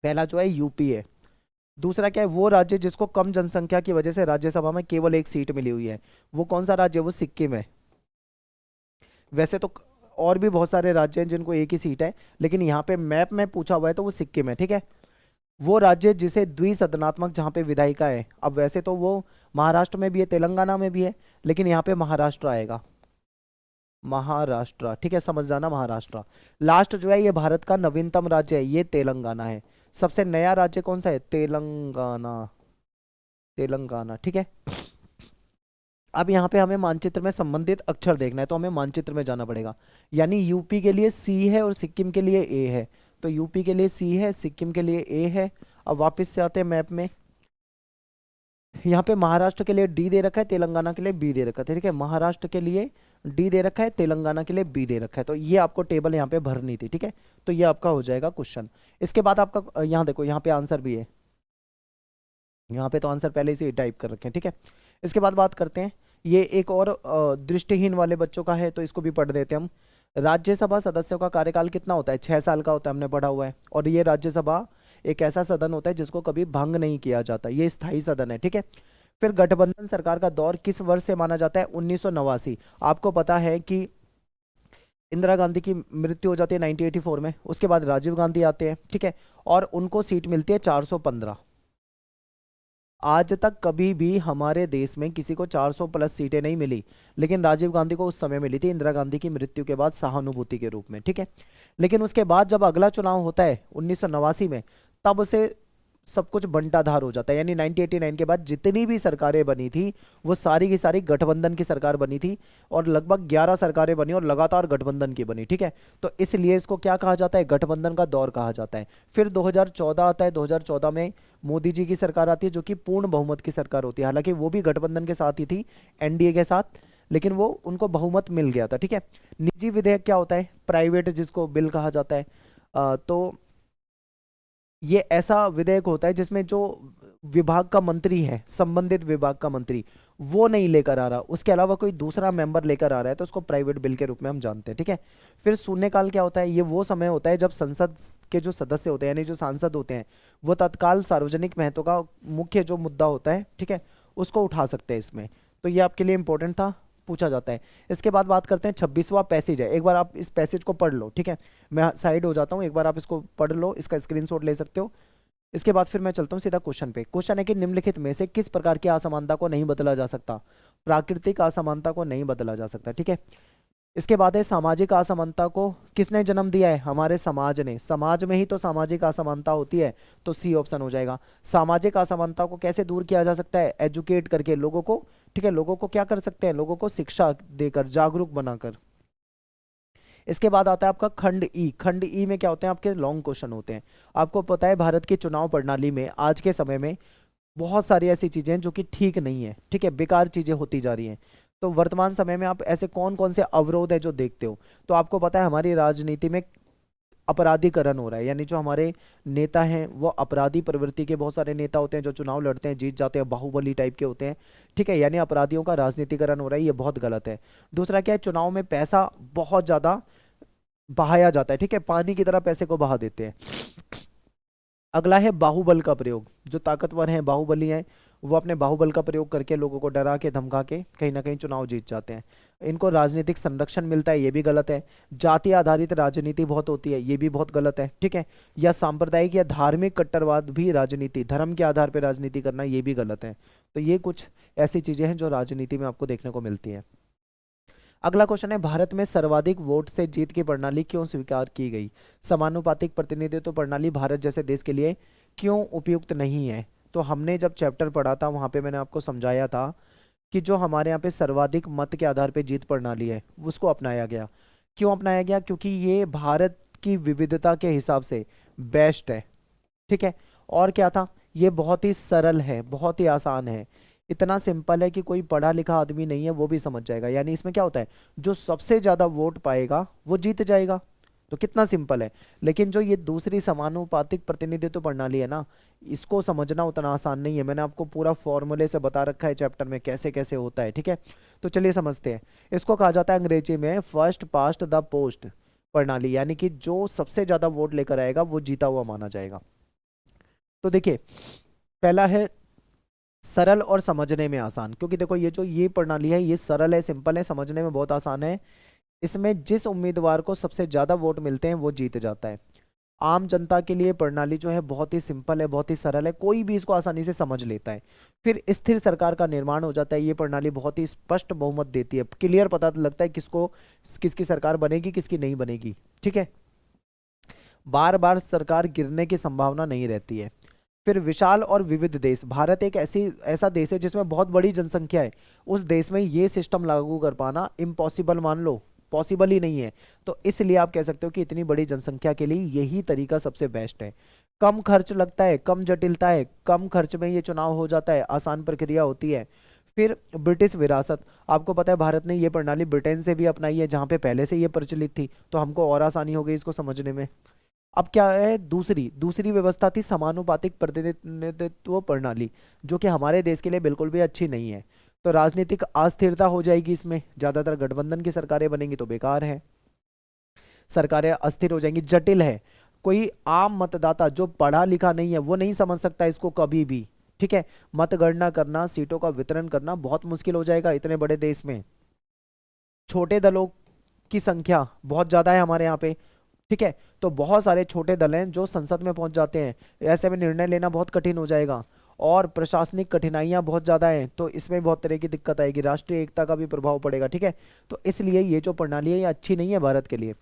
A: पहला जो है यूपी है। दूसरा क्या है, वो राज्य जिसको कम जनसंख्या की वजह से राज्यसभा में केवल एक सीट मिली हुई है। वो कौन सा राज्य है? वो सिक्किम है। वैसे तो और भी बहुत सारे राज्य हैं जिनको एक ही सीट है, लेकिन यहाँ पे मैप में पूछा हुआ है तो वो सिक्किम है, ठीक है। वो राज्य जिसे द्विसदनात्मक, जहाँ पे विधायिका है, अब वैसे तो वो महाराष्ट्र में भी है, तेलंगाना में भी है, लेकिन यहाँ पे महाराष्ट्र आएगा, महाराष्ट्र, ठीक है, समझ जाना महाराष्ट्र। लास्ट जो है ये भारत का नवीनतम राज्य है, ये तेलंगाना है। सबसे नया राज्य कौन सा है? तेलंगाना, तेलंगाना, ठीक है। अब यहाँ पे हमें मानचित्र में संबंधित अक्षर देखना है, तो हमें मानचित्र में जाना पड़ेगा। यानी यूपी के लिए सी है और सिक्किम के लिए ए है, तो यूपी के लिए सी है, सिक्किम के लिए ए है। अब वापस से आते हैं मैप में। यहाँ पे महाराष्ट्र के लिए डी दे रखा है, तेलंगाना के लिए बी दे रखा है, ठीक है। महाराष्ट्र के लिए डी दे रखा है, तेलंगाना के लिए बी दे रखा है, तो ये आपको टेबल यहाँ पे भरनी थी, ठीक है। तो ये आपका हो जाएगा क्वेश्चन। इसके बाद आपका यहाँ देखो, यहाँ पे आंसर भी है, यहाँ पे तो आंसर पहले से ही टाइप कर रखे हैं, ठीक है। इसके बाद बात करते हैं, ये एक और दृष्टिहीन वाले बच्चों का है, तो इसको भी पढ़ देते हैं हम। राज्यसभा सदस्यों का कार्यकाल कितना होता है? 6 साल का होता है, हमने पढ़ा हुआ है। और ये राज्यसभा एक ऐसा सदन होता है जिसको कभी भंग नहीं किया जाता, ये स्थायी सदन है, ठीक है। फिर गठबंधन सरकार का दौर किस वर्ष से माना जाता है? 1989। आपको पता है कि इंदिरा गांधी की मृत्यु हो जाती है 1984 में, उसके बाद राजीव गांधी आते हैं, ठीक है, और उनको सीट मिलती है 415। आज तक कभी भी हमारे देश में किसी को 400 प्लस सीटें नहीं मिली, लेकिन राजीव गांधी को उस समय मिली थी, इंदिरा गांधी की मृत्यु के बाद, सहानुभूति के रूप में, ठीक है। लेकिन उसके बाद जब अगला चुनाव होता है 1989 में, तब से सब कुछ बंटाधार हो जाता है। यानी 1989 के बाद जितनी भी सरकारें बनी थी वो सारी की सारी गठबंधन की सरकार बनी थी, और लगभग 11 सरकारें बनी और लगातार गठबंधन की बनी, ठीक है। तो इसलिए इसको क्या कहा जाता है? गठबंधन का दौर कहा जाता है। फिर 2014 आता है, 2014 में मोदी जी की सरकार आती है जो कि पूर्ण बहुमत की सरकार होती है। हालांकि वो भी गठबंधन के साथ ही थी, एनडीए के साथ, लेकिन वो उनको बहुमत मिल गया था, ठीक है। निजी विधेयक क्या होता है? प्राइवेट, जिसको बिल कहा जाता है। तो ये ऐसा विधेयक होता है जिसमें जो विभाग का मंत्री है, संबंधित विभाग का मंत्री, वो नहीं लेकर आ रहा, उसके अलावा कोई दूसरा मेंबर लेकर आ रहा है, तो उसको प्राइवेट बिल के रूप में हम जानते हैं, ठीक है। फिर शून्यकाल क्या होता है? ये वो समय होता है जब संसद के जो सदस्य होते हैं, यानी जो सांसद होते हैं, वो तत्काल सार्वजनिक महत्व का मुख्य जो मुद्दा होता है, ठीक है, उसको उठा सकते हैं इसमें। तो ये आपके लिए इंपॉर्टेंट था, पूछा जाता है। इसके बाद बात करते हैं 26वां पैसेज है। एक बार आप इस पैसेज को पढ़ लो, ठीक है। मैं साइड हो जाता हूँ, एक बार आप इसको पढ़ लो, इसका स्क्रीनशॉट ले सकते हो। इसके बाद फिर मैं चलता हूँ सीधा क्वेश्चन पे। क्वेश्चन है कि निम्नलिखित में से किस प्रकार की असमानता को नहीं बदला जा सकता? प्राकृतिक असमानता को नहीं बदला जा सकता, ठीक है। इसके बाद है सामाजिक असमानता को किसने जन्म दिया है? हमारे समाज ने। समाज में ही तो सामाजिक असमानता होती है, तो सी ऑप्शन हो जाएगा। सामाजिक असमानता को कैसे दूर किया जा सकता है? एजुकेट करके लोगों को, ठीक है। लोगों को क्या कर सकते हैं? लोगों को शिक्षा देकर, जागरूक बनाकर। इसके बाद आता है आपका खंड ई। खंड ई में क्या होते हैं? आपके लॉन्ग क्वेश्चन होते हैं। आपको पता है भारत की चुनाव प्रणाली में आज के समय में बहुत सारी ऐसी चीजें हैं जो कि ठीक नहीं है, ठीक है, बेकार चीजें होती जा रही हैं। तो वर्तमान समय में आप ऐसे कौन कौन से अवरोध है जो देखते हो? तो आपको पता है हमारी राजनीति में अपराधीकरण हो रहा है, यानी जो हमारे नेता हैं वो अपराधी प्रवृत्ति के, बहुत सारे नेता होते हैं जो चुनाव लड़ते हैं, जीत जाते हैं, बाहुबली टाइप के होते हैं, ठीक है। यानी अपराधियों का राजनीतिकरण हो रहा है, ये बहुत गलत है। दूसरा क्या है? चुनाव में पैसा बहुत ज्यादा बहाया जाता है, ठीक है, पानी की तरह पैसे को बहा देते हैं। अगला है बाहुबल का प्रयोग। जो ताकतवर हैं, बाहुबली हैं, वो अपने बाहुबल का प्रयोग करके लोगों को डरा के, धमका के कहीं ना कहीं चुनाव जीत जाते हैं। इनको राजनीतिक संरक्षण मिलता है, ये भी गलत है। जाति आधारित राजनीति बहुत होती है, ये भी बहुत गलत है, ठीक है। या सांप्रदायिक या धार्मिक कट्टरवाद भी राजनीति, धर्म के आधार पर राजनीति करना, ये भी गलत है। तो ये कुछ ऐसी चीजें हैं जो राजनीति में आपको देखने को मिलती है। अगला क्वेश्चन है, भारत में सर्वाधिक वोट से जीत की प्रणाली क्यों स्वीकार की गई? समानुपातिक प्रतिनिधित्व प्रणाली भारत जैसे देश के लिए क्यों उपयुक्त नहीं है? तो हमने जब चैप्टर पढ़ा था वहां पे मैंने आपको समझाया था कि जो हमारे यहाँ पे सर्वाधिक मत के आधार पे जीत प्रणाली है उसको अपनाया गया। क्यों अपनाया गया? क्योंकि ये भारत की विविधता के हिसाब से बेस्ट है, ठीक है। और क्या था? ये बहुत ही सरल है, बहुत ही आसान है, इतना सिंपल है कि कोई पढ़ा लिखा आदमी नहीं है वो भी समझ जाएगा। यानी इसमें क्या होता है? जो सबसे ज्यादा वोट पाएगा वो जीत जाएगा, तो कितना सिंपल है। लेकिन जो ये दूसरी समानुपातिक प्रतिनिधित्व प्रणाली है ना, इसको समझना उतना आसान नहीं है। मैंने आपको पूरा फॉर्मूले से बता रखा है चैप्टर में कैसे कैसे होता है, ठीक है। तो चलिए समझते हैं। इसको कहा जाता है अंग्रेजी में फर्स्ट पास्ट द पोस्ट प्रणाली, यानी कि जो सबसे ज्यादा वोट लेकर आएगा वो जीता हुआ माना जाएगा। तो देखिए पहला है सरल और समझने में आसान, क्योंकि देखो ये जो ये प्रणाली है ये सरल है, सिंपल है, समझने में बहुत आसान है। इसमें जिस उम्मीदवार को सबसे ज्यादा वोट मिलते हैं वो जीत जाता है। आम जनता के लिए प्रणाली जो है बहुत ही सिंपल है, बहुत ही सरल है, कोई भी इसको आसानी से समझ लेता है। फिर स्थिर सरकार का निर्माण हो जाता है। ये प्रणाली बहुत ही स्पष्ट बहुमत देती है, क्लियर पता लगता है किसको, किसकी सरकार बनेगी किसकी नहीं बनेगी, ठीक है। बार बार सरकार गिरने की संभावना नहीं रहती है। फिर विशाल और विविध देश, भारत एक ऐसा देश है जिसमें बहुत बड़ी जनसंख्या है। उस देश में ये सिस्टम लागू कर पाना इम्पॉसिबल मान लो, पॉसिबल ही नहीं है। तो इसलिए आप कह सकते हो कि इतनी बड़ी जनसंख्या के लिए यही तरीका सबसे बेस्ट है। कम खर्च लगता है, कम जटिलता है, कम खर्च में ये चुनाव हो जाता है, आसान प्रक्रिया होती है। फिर ब्रिटिश विरासत, आपको पता है भारत ने ये प्रणाली ब्रिटेन से भी अपनाई है, जहां पे पहले से ये प्रचलित थी, तो हमको और आसानी हो गई इसको समझने में। अब क्या है, दूसरी दूसरी व्यवस्था थी समानुपातिक प्रतिनिधित्व प्रणाली, जो कि हमारे देश के लिए बिल्कुल भी अच्छी नहीं है। तो राजनीतिक अस्थिरता हो जाएगी, इसमें ज्यादातर गठबंधन की सरकारें बनेंगी तो बेकार है, सरकारें अस्थिर हो जाएंगी। जटिल है, कोई आम मतदाता जो पढ़ा लिखा नहीं है वो नहीं समझ सकता इसको कभी भी, ठीक है। मतगणना करना, सीटों का वितरण करना बहुत मुश्किल हो जाएगा इतने बड़े देश में। छोटे दलों की संख्या बहुत ज्यादा है हमारे यहाँ पे, ठीक है। तो बहुत सारे छोटे दल हैं जो संसद में पहुंच जाते हैं, ऐसे में निर्णय लेना बहुत कठिन हो जाएगा। और प्रशासनिक कठिनाइयां बहुत ज्यादा हैं, तो इसमें बहुत तरह की दिक्कत आएगी, राष्ट्रीय एकता का भी प्रभाव पड़ेगा, ठीक है। तो इसलिए ये जो प्रणाली है ये अच्छी नहीं है भारत के लिए।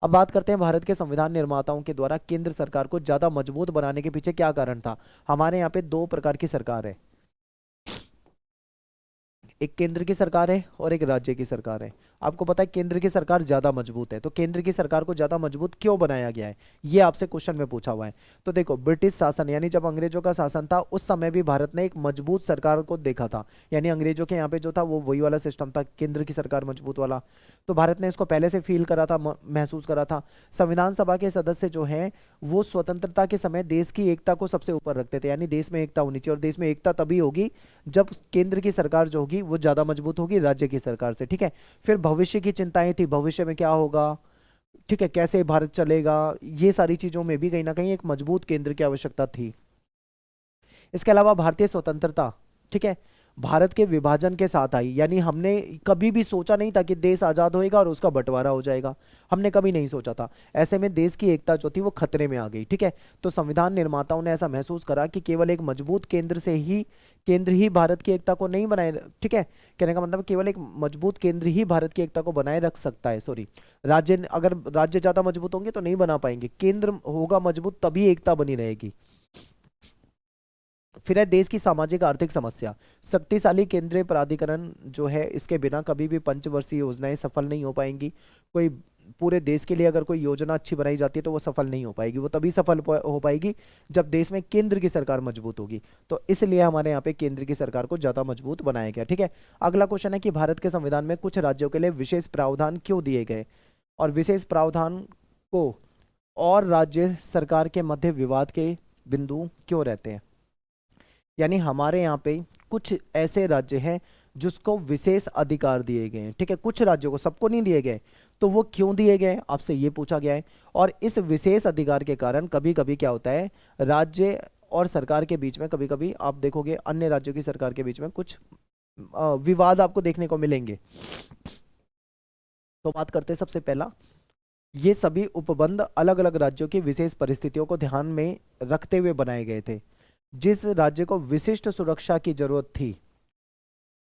A: अब बात करते हैं भारत के संविधान निर्माताओं के द्वारा केंद्र सरकार को ज्यादा मजबूत बनाने के पीछे क्या कारण था। हमारे यहाँ पे दो प्रकार की सरकार है, एक केंद्र की सरकार है और एक राज्य की सरकार है। आपको पता है केंद्र की सरकार ज्यादा मजबूत है, तो केंद्र की सरकार को ज्यादा मजबूत क्यों बनाया गया है, ये आपसे क्वेश्चन में पूछा हुआ है। तो देखो ब्रिटिश शासन यानी जब अंग्रेजों का शासन था उस समय भी भारत ने एक मजबूत सरकार को देखा था, यानी अंग्रेजों के यहाँ पे जो था वो वही वाला सिस्टम था, केंद्र की सरकार मजबूत वाला। तो भारत ने इसको पहले से फील करा था, महसूस करा था। संविधान सभा के सदस्य जो हैं वो स्वतंत्रता के समय देश की एकता को सबसे ऊपर रखते थे, यानी देश में एकता होनी चाहिए, और देश में एकता तभी होगी जब केंद्र की सरकार जो होगी वो ज्यादा मजबूत होगी राज्य की सरकार से, ठीक है। फिर भविष्य की चिंताएं थी, भविष्य में क्या होगा, ठीक है, कैसे भारत चलेगा, ये सारी चीजों में भी कहीं ना कहीं एक मजबूत केंद्र की आवश्यकता थी। इसके अलावा भारतीय स्वतंत्रता, ठीक है, भारत के विभाजन के साथ आई, यानी हमने कभी भी सोचा नहीं था कि देश आजाद होएगा और उसका बंटवारा हो जाएगा, हमने कभी नहीं सोचा था। ऐसे में देश की एकता जो थी वो खतरे में आ गई, ठीक है। तो संविधान निर्माताओं ने ऐसा महसूस करा कि केवल एक मजबूत केंद्र ही भारत की एकता को नहीं बनाए, ठीक है। कहने का मतलब केवल एक मजबूत केंद्र ही भारत की एकता को बनाए रख सकता है, सॉरी, राज्य, अगर राज्य ज्यादा मजबूत होंगे तो नहीं बना पाएंगे, केंद्र होगा मजबूत तभी एकता बनी रहेगी। फिर है देश की सामाजिक आर्थिक समस्या, शक्तिशाली केंद्रीय प्राधिकरण जो है इसके बिना कभी भी पंचवर्षीय योजनाएं सफल नहीं हो पाएंगी। कोई पूरे देश के लिए अगर कोई योजना अच्छी बनाई जाती है तो वो सफल नहीं हो पाएगी, वो तभी सफल हो पाएगी जब देश में केंद्र की सरकार मजबूत होगी। तो इसलिए हमारे यहाँ पे केंद्र की सरकार को ज्यादा मजबूत बनाया गया, ठीक है। अगला क्वेश्चन है कि भारत के संविधान में कुछ राज्यों के लिए विशेष प्रावधान क्यों दिए गए, और विशेष प्रावधान को और राज्य सरकार के मध्य विवाद के बिंदु क्यों रहते हैं। यानी हमारे यहाँ पे कुछ ऐसे राज्य हैं जिसको विशेष अधिकार दिए गए हैं, ठीक है, कुछ राज्यों को, सबको नहीं दिए गए। तो वो क्यों दिए गए आपसे ये पूछा गया है। और इस विशेष अधिकार के कारण कभी कभी क्या होता है, राज्य और सरकार के बीच में कभी कभी आप देखोगे अन्य राज्यों की सरकार के बीच में कुछ विवाद आपको देखने को मिलेंगे। तो बात करते हैं सबसे पहला, ये सभी उपबंध अलग अलग राज्यों की विशेष परिस्थितियों को ध्यान में रखते हुए बनाए गए थे। जिस राज्य को विशिष्ट सुरक्षा की जरूरत थी,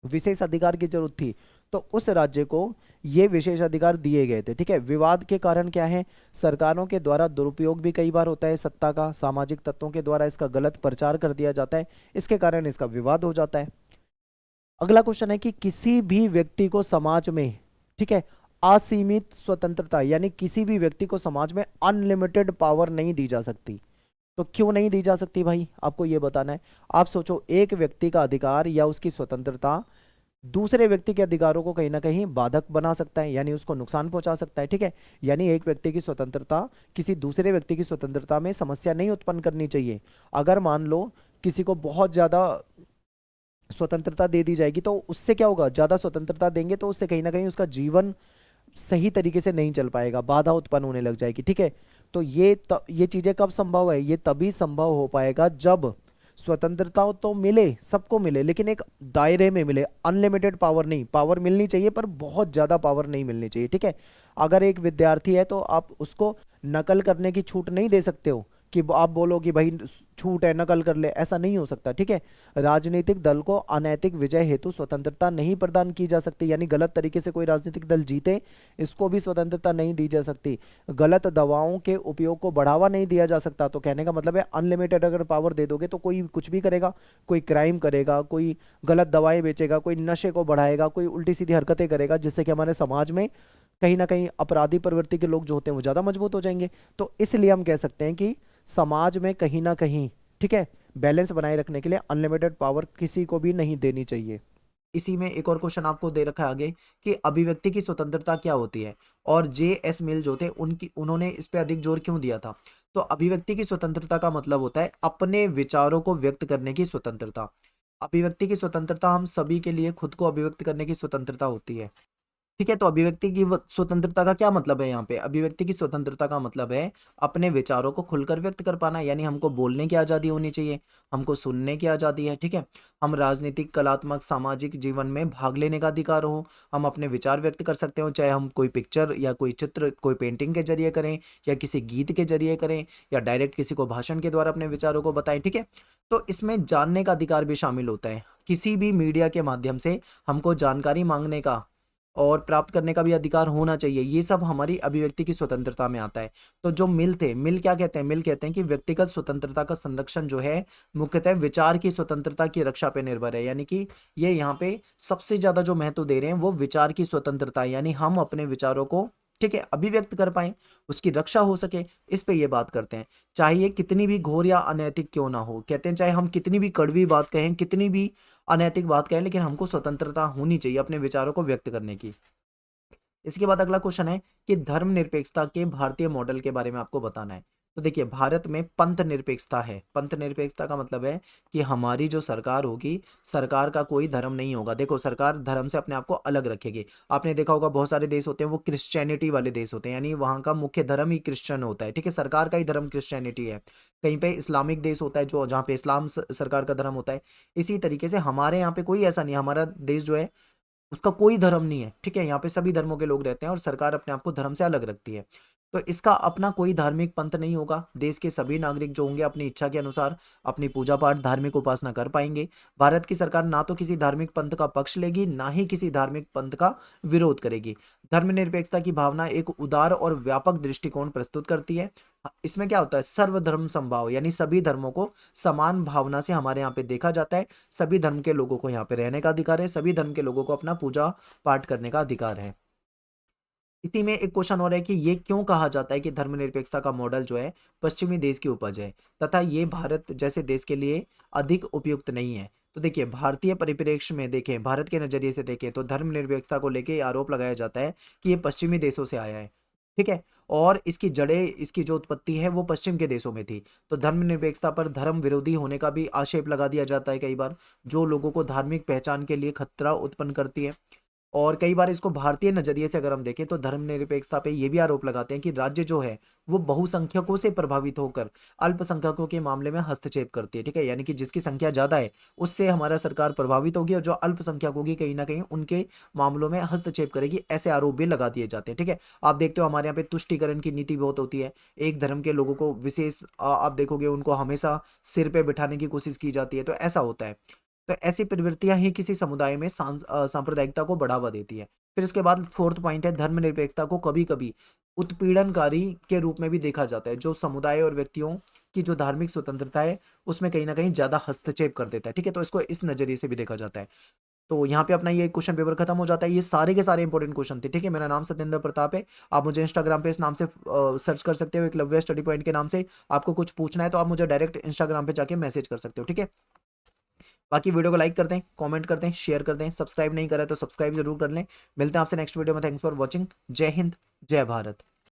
A: विशेष अधिकार की जरूरत थी, तो उस राज्य को ये विशेष अधिकार दिए गए थे, ठीक है। विवाद के कारण क्या है, सरकारों के द्वारा दुरुपयोग भी कई बार होता है सत्ता का, सामाजिक तत्वों के द्वारा इसका गलत प्रचार कर दिया जाता है, इसके कारण इसका विवाद हो जाता है। अगला क्वेश्चन है कि किसी भी व्यक्ति को समाज में, ठीक है, असीमित स्वतंत्रता, यानी किसी भी व्यक्ति को समाज में अनलिमिटेड पावर नहीं दी जा सकती। तो क्यों नहीं दी जा सकती भाई, आपको यह बताना है। आप सोचो, एक व्यक्ति का अधिकार या उसकी स्वतंत्रता दूसरे व्यक्ति के अधिकारों को कहीं ना कहीं बाधक बना सकता है, यानी उसको नुकसान पहुंचा सकता है, ठीक है। यानी एक व्यक्ति की स्वतंत्रता किसी दूसरे व्यक्ति की स्वतंत्रता में समस्या नहीं उत्पन्न करनी चाहिए। अगर मान लो किसी को बहुत ज्यादा स्वतंत्रता दे दी जाएगी तो उससे क्या होगा, ज्यादा स्वतंत्रता देंगे तो उससे कहीं ना कहीं उसका जीवन सही तरीके से नहीं चल पाएगा, बाधा उत्पन्न होने लग जाएगी, ठीक है। तो ये चीजें कब संभव है, ये तभी संभव हो पाएगा जब स्वतंत्रता तो मिले, सबको मिले, लेकिन एक दायरे में मिले, अनलिमिटेड पावर नहीं। पावर मिलनी चाहिए पर बहुत ज़्यादा पावर नहीं मिलनी चाहिए, ठीक है। अगर एक विद्यार्थी है तो आप उसको नकल करने की छूट नहीं दे सकते हो कि आप बोलो कि भाई छूट है नकल कर ले, ऐसा नहीं हो सकता, ठीक है। राजनीतिक दल को अनैतिक विजय हेतु स्वतंत्रता नहीं प्रदान की जा सकती, यानी गलत तरीके से कोई राजनीतिक दल जीते इसको भी स्वतंत्रता नहीं दी जा सकती। गलत दवाओं के उपयोग को बढ़ावा नहीं दिया जा सकता। तो कहने का मतलब है अनलिमिटेड अगर पावर दे दोगे तो कोई कुछ भी करेगा, कोई क्राइम करेगा, कोई गलत दवाएं बेचेगा, कोई नशे को बढ़ाएगा, कोई उल्टी सीधी हरकतें करेगा, जिससे कि हमारे समाज में कहीं ना कहीं अपराधी प्रवृत्ति के लोग जो होते हैं वो ज़्यादा मजबूत हो जाएंगे। तो इसलिए हम कह सकते हैं कि समाज में कहीं ना कहीं, ठीक है, बैलेंस बनाए रखने के लिए अनलिमिटेड पावर किसी को भी नहीं देनी चाहिए। इसी में एक और क्वेश्चन आपको दे रखा है आगे कि अभिव्यक्ति की स्वतंत्रता क्या होती है, और J.S. मिल जो थे उन्होंने इस पे अधिक जोर क्यों दिया था। तो अभिव्यक्ति की स्वतंत्रता का मतलब होता है अपने विचारों को व्यक्त करने की स्वतंत्रता। अभिव्यक्ति की स्वतंत्रता हम सभी के लिए खुद को अभिव्यक्त करने की स्वतंत्रता होती है, ठीक है। तो अभिव्यक्ति की स्वतंत्रता का क्या मतलब है यहाँ पे, अभिव्यक्ति की स्वतंत्रता का मतलब है अपने विचारों को खुलकर व्यक्त कर पाना, यानी हमको बोलने की आज़ादी होनी चाहिए, हमको सुनने की आज़ादी है, ठीक है। हम राजनीतिक, कलात्मक, सामाजिक जीवन में भाग लेने का अधिकार हो, हम अपने विचार व्यक्त कर सकते हो, चाहे हम कोई पिक्चर या कोई चित्र, कोई पेंटिंग के जरिए करें, या किसी गीत के जरिए करें, या डायरेक्ट किसी को भाषण के द्वारा अपने विचारों को बताएं, ठीक है। तो इसमें जानने का अधिकार भी शामिल होता है, किसी भी मीडिया के माध्यम से हमको जानकारी मांगने का और प्राप्त करने का भी अधिकार होना चाहिए। ये सब हमारी अभिव्यक्ति की स्वतंत्रता में आता है। तो जो मिल थे, मिल क्या कहते हैं, मिल कहते हैं कि व्यक्तिगत स्वतंत्रता का संरक्षण जो है मुख्यतः विचार की स्वतंत्रता की रक्षा पे निर्भर है, यानी कि ये यहाँ पे सबसे ज्यादा जो महत्व दे रहे हैं वो विचार की स्वतंत्रता है, यानी हम अपने विचारों को, ठीक है, अभिव्यक्त कर पाए, उसकी रक्षा हो सके, इस पे ये बात करते हैं। चाहे ये कितनी भी घोर या अनैतिक क्यों ना हो, कहते हैं चाहे हम कितनी भी कड़वी बात कहें, कितनी भी अनैतिक बात कहें, लेकिन हमको स्वतंत्रता होनी चाहिए अपने विचारों को व्यक्त करने की। इसके बाद अगला क्वेश्चन है कि धर्मनिरपेक्षता के भारतीय मॉडल के बारे में आपको बताना है। तो देखिए, भारत में पंथ निरपेक्षता है। पंथ निरपेक्षता का मतलब है कि हमारी जो सरकार होगी, सरकार का कोई धर्म नहीं होगा। देखो, सरकार धर्म से अपने आप को अलग रखेगी। आपने देखा होगा बहुत सारे देश होते हैं वो क्रिश्चियनिटी वाले देश होते हैं, यानी वहाँ का मुख्य धर्म ही क्रिश्चियन होता है, ठीक है, सरकार का ही धर्म क्रिश्चियनिटी है। कहीं पे इस्लामिक देश होता है जो जहाँ पे इस्लाम सरकार का धर्म होता है। इसी तरीके से हमारे यहाँ पे कोई ऐसा नहीं, हमारा देश जो है उसका कोई धर्म नहीं है, ठीक है। यहाँ पे सभी धर्मों के लोग रहते हैं और सरकार अपने आप को धर्म से अलग रखती है। तो इसका अपना कोई धार्मिक पंथ नहीं होगा। देश के सभी नागरिक जो होंगे अपनी इच्छा के अनुसार अपनी पूजा पाठ, धार्मिक उपासना कर पाएंगे। भारत की सरकार ना तो किसी धार्मिक पंथ का पक्ष लेगी, ना ही किसी धार्मिक पंथ का विरोध करेगी। धर्मनिरपेक्षता की भावना एक उदार और व्यापक दृष्टिकोण प्रस्तुत करती है। इसमें क्या होता है, सर्वधर्म समभाव, यानी सभी धर्मों को समान भावना से हमारे यहाँ पे देखा जाता है। सभी धर्म के लोगों को यहाँ पे रहने का अधिकार है, सभी धर्म के लोगों को अपना पूजा पाठ करने का अधिकार है। इसी में एक क्वेश्चन और है कि ये क्यों कहा जाता है कि धर्मनिरपेक्षता का मॉडल जो है पश्चिमी देश की उपज है तथा ये भारत जैसे देश के लिए अधिक उपयुक्त नहीं है। तो देखिए, भारतीय परिप्रेक्ष्य में देखें, भारत के नजरिए से देखें तो धर्मनिरपेक्षता को लेके आरोप लगाया जाता है कि ये पश्चिमी देशों से आया है, ठीक है, और इसकी जड़ें, इसकी जो उत्पत्ति है वो पश्चिम के देशों में थी। तो धर्मनिरपेक्षता पर धर्म विरोधी होने का भी आक्षेप लगा दिया जाता है कई बार, जो लोगों को धार्मिक पहचान के लिए खतरा उत्पन्न करती है। और कई बार इसको भारतीय नजरिए से अगर हम देखें तो धर्मनिरपेक्षता पे ये भी आरोप लगाते हैं कि राज्य जो है वो बहुसंख्यकों से प्रभावित होकर अल्पसंख्यकों के मामले में हस्तक्षेप करती है, ठीक है, यानी कि जिसकी संख्या ज्यादा है उससे हमारा सरकार प्रभावित होगी और जो अल्पसंख्यक होगी कहीं ना कहीं उनके मामलों में हस्तक्षेप करेगी, ऐसे आरोप भी लगा दिए जाते हैं, ठीक है। आप देखते हो हमारे यहाँ पे तुष्टीकरण की नीति बहुत होती है। एक धर्म के लोगों को विशेष आप देखोगे उनको हमेशा सिर पे बिठाने की कोशिश की जाती है, तो ऐसा होता है। तो ऐसी प्रवृत्तियां ही किसी समुदाय में सांप्रदायिकता को बढ़ावा देती है। फिर इसके बाद फोर्थ पॉइंट है, धर्मनिरपेक्षता को कभी कभी उत्पीड़नकारी के रूप में भी देखा जाता है, जो समुदाय और व्यक्तियों की जो धार्मिक स्वतंत्रता है उसमें कहीं ना कहीं ज्यादा हस्तक्षेप कर देता है, ठीक है। तो इसको इस नजरिए से भी देखा जाता है। तो यहाँ पे अपना ये क्वेश्चन पेपर खत्म हो जाता है। ये सारे के सारे इंपॉर्टेंट क्वेश्चन थे, ठीक है। मेरा नाम सत्येंद्र प्रताप है। आप मुझे इंस्टाग्राम पे इस नाम से सर्च कर सकते हो, एकलव्य स्टडी पॉइंट के नाम से। आपको कुछ पूछना है तो आप मुझे डायरेक्ट इंस्टाग्राम पे जाके मैसेज कर सकते हो, ठीक है। बाकी वीडियो को लाइक कर दें, कमेंट कर दें, शेयर कर दें, सब्सक्राइब नहीं करा तो सब्सक्राइब जरूर कर लें। मिलते हैं आपसे नेक्स्ट वीडियो में। Thanks for watching. जय हिंद, जय भारत।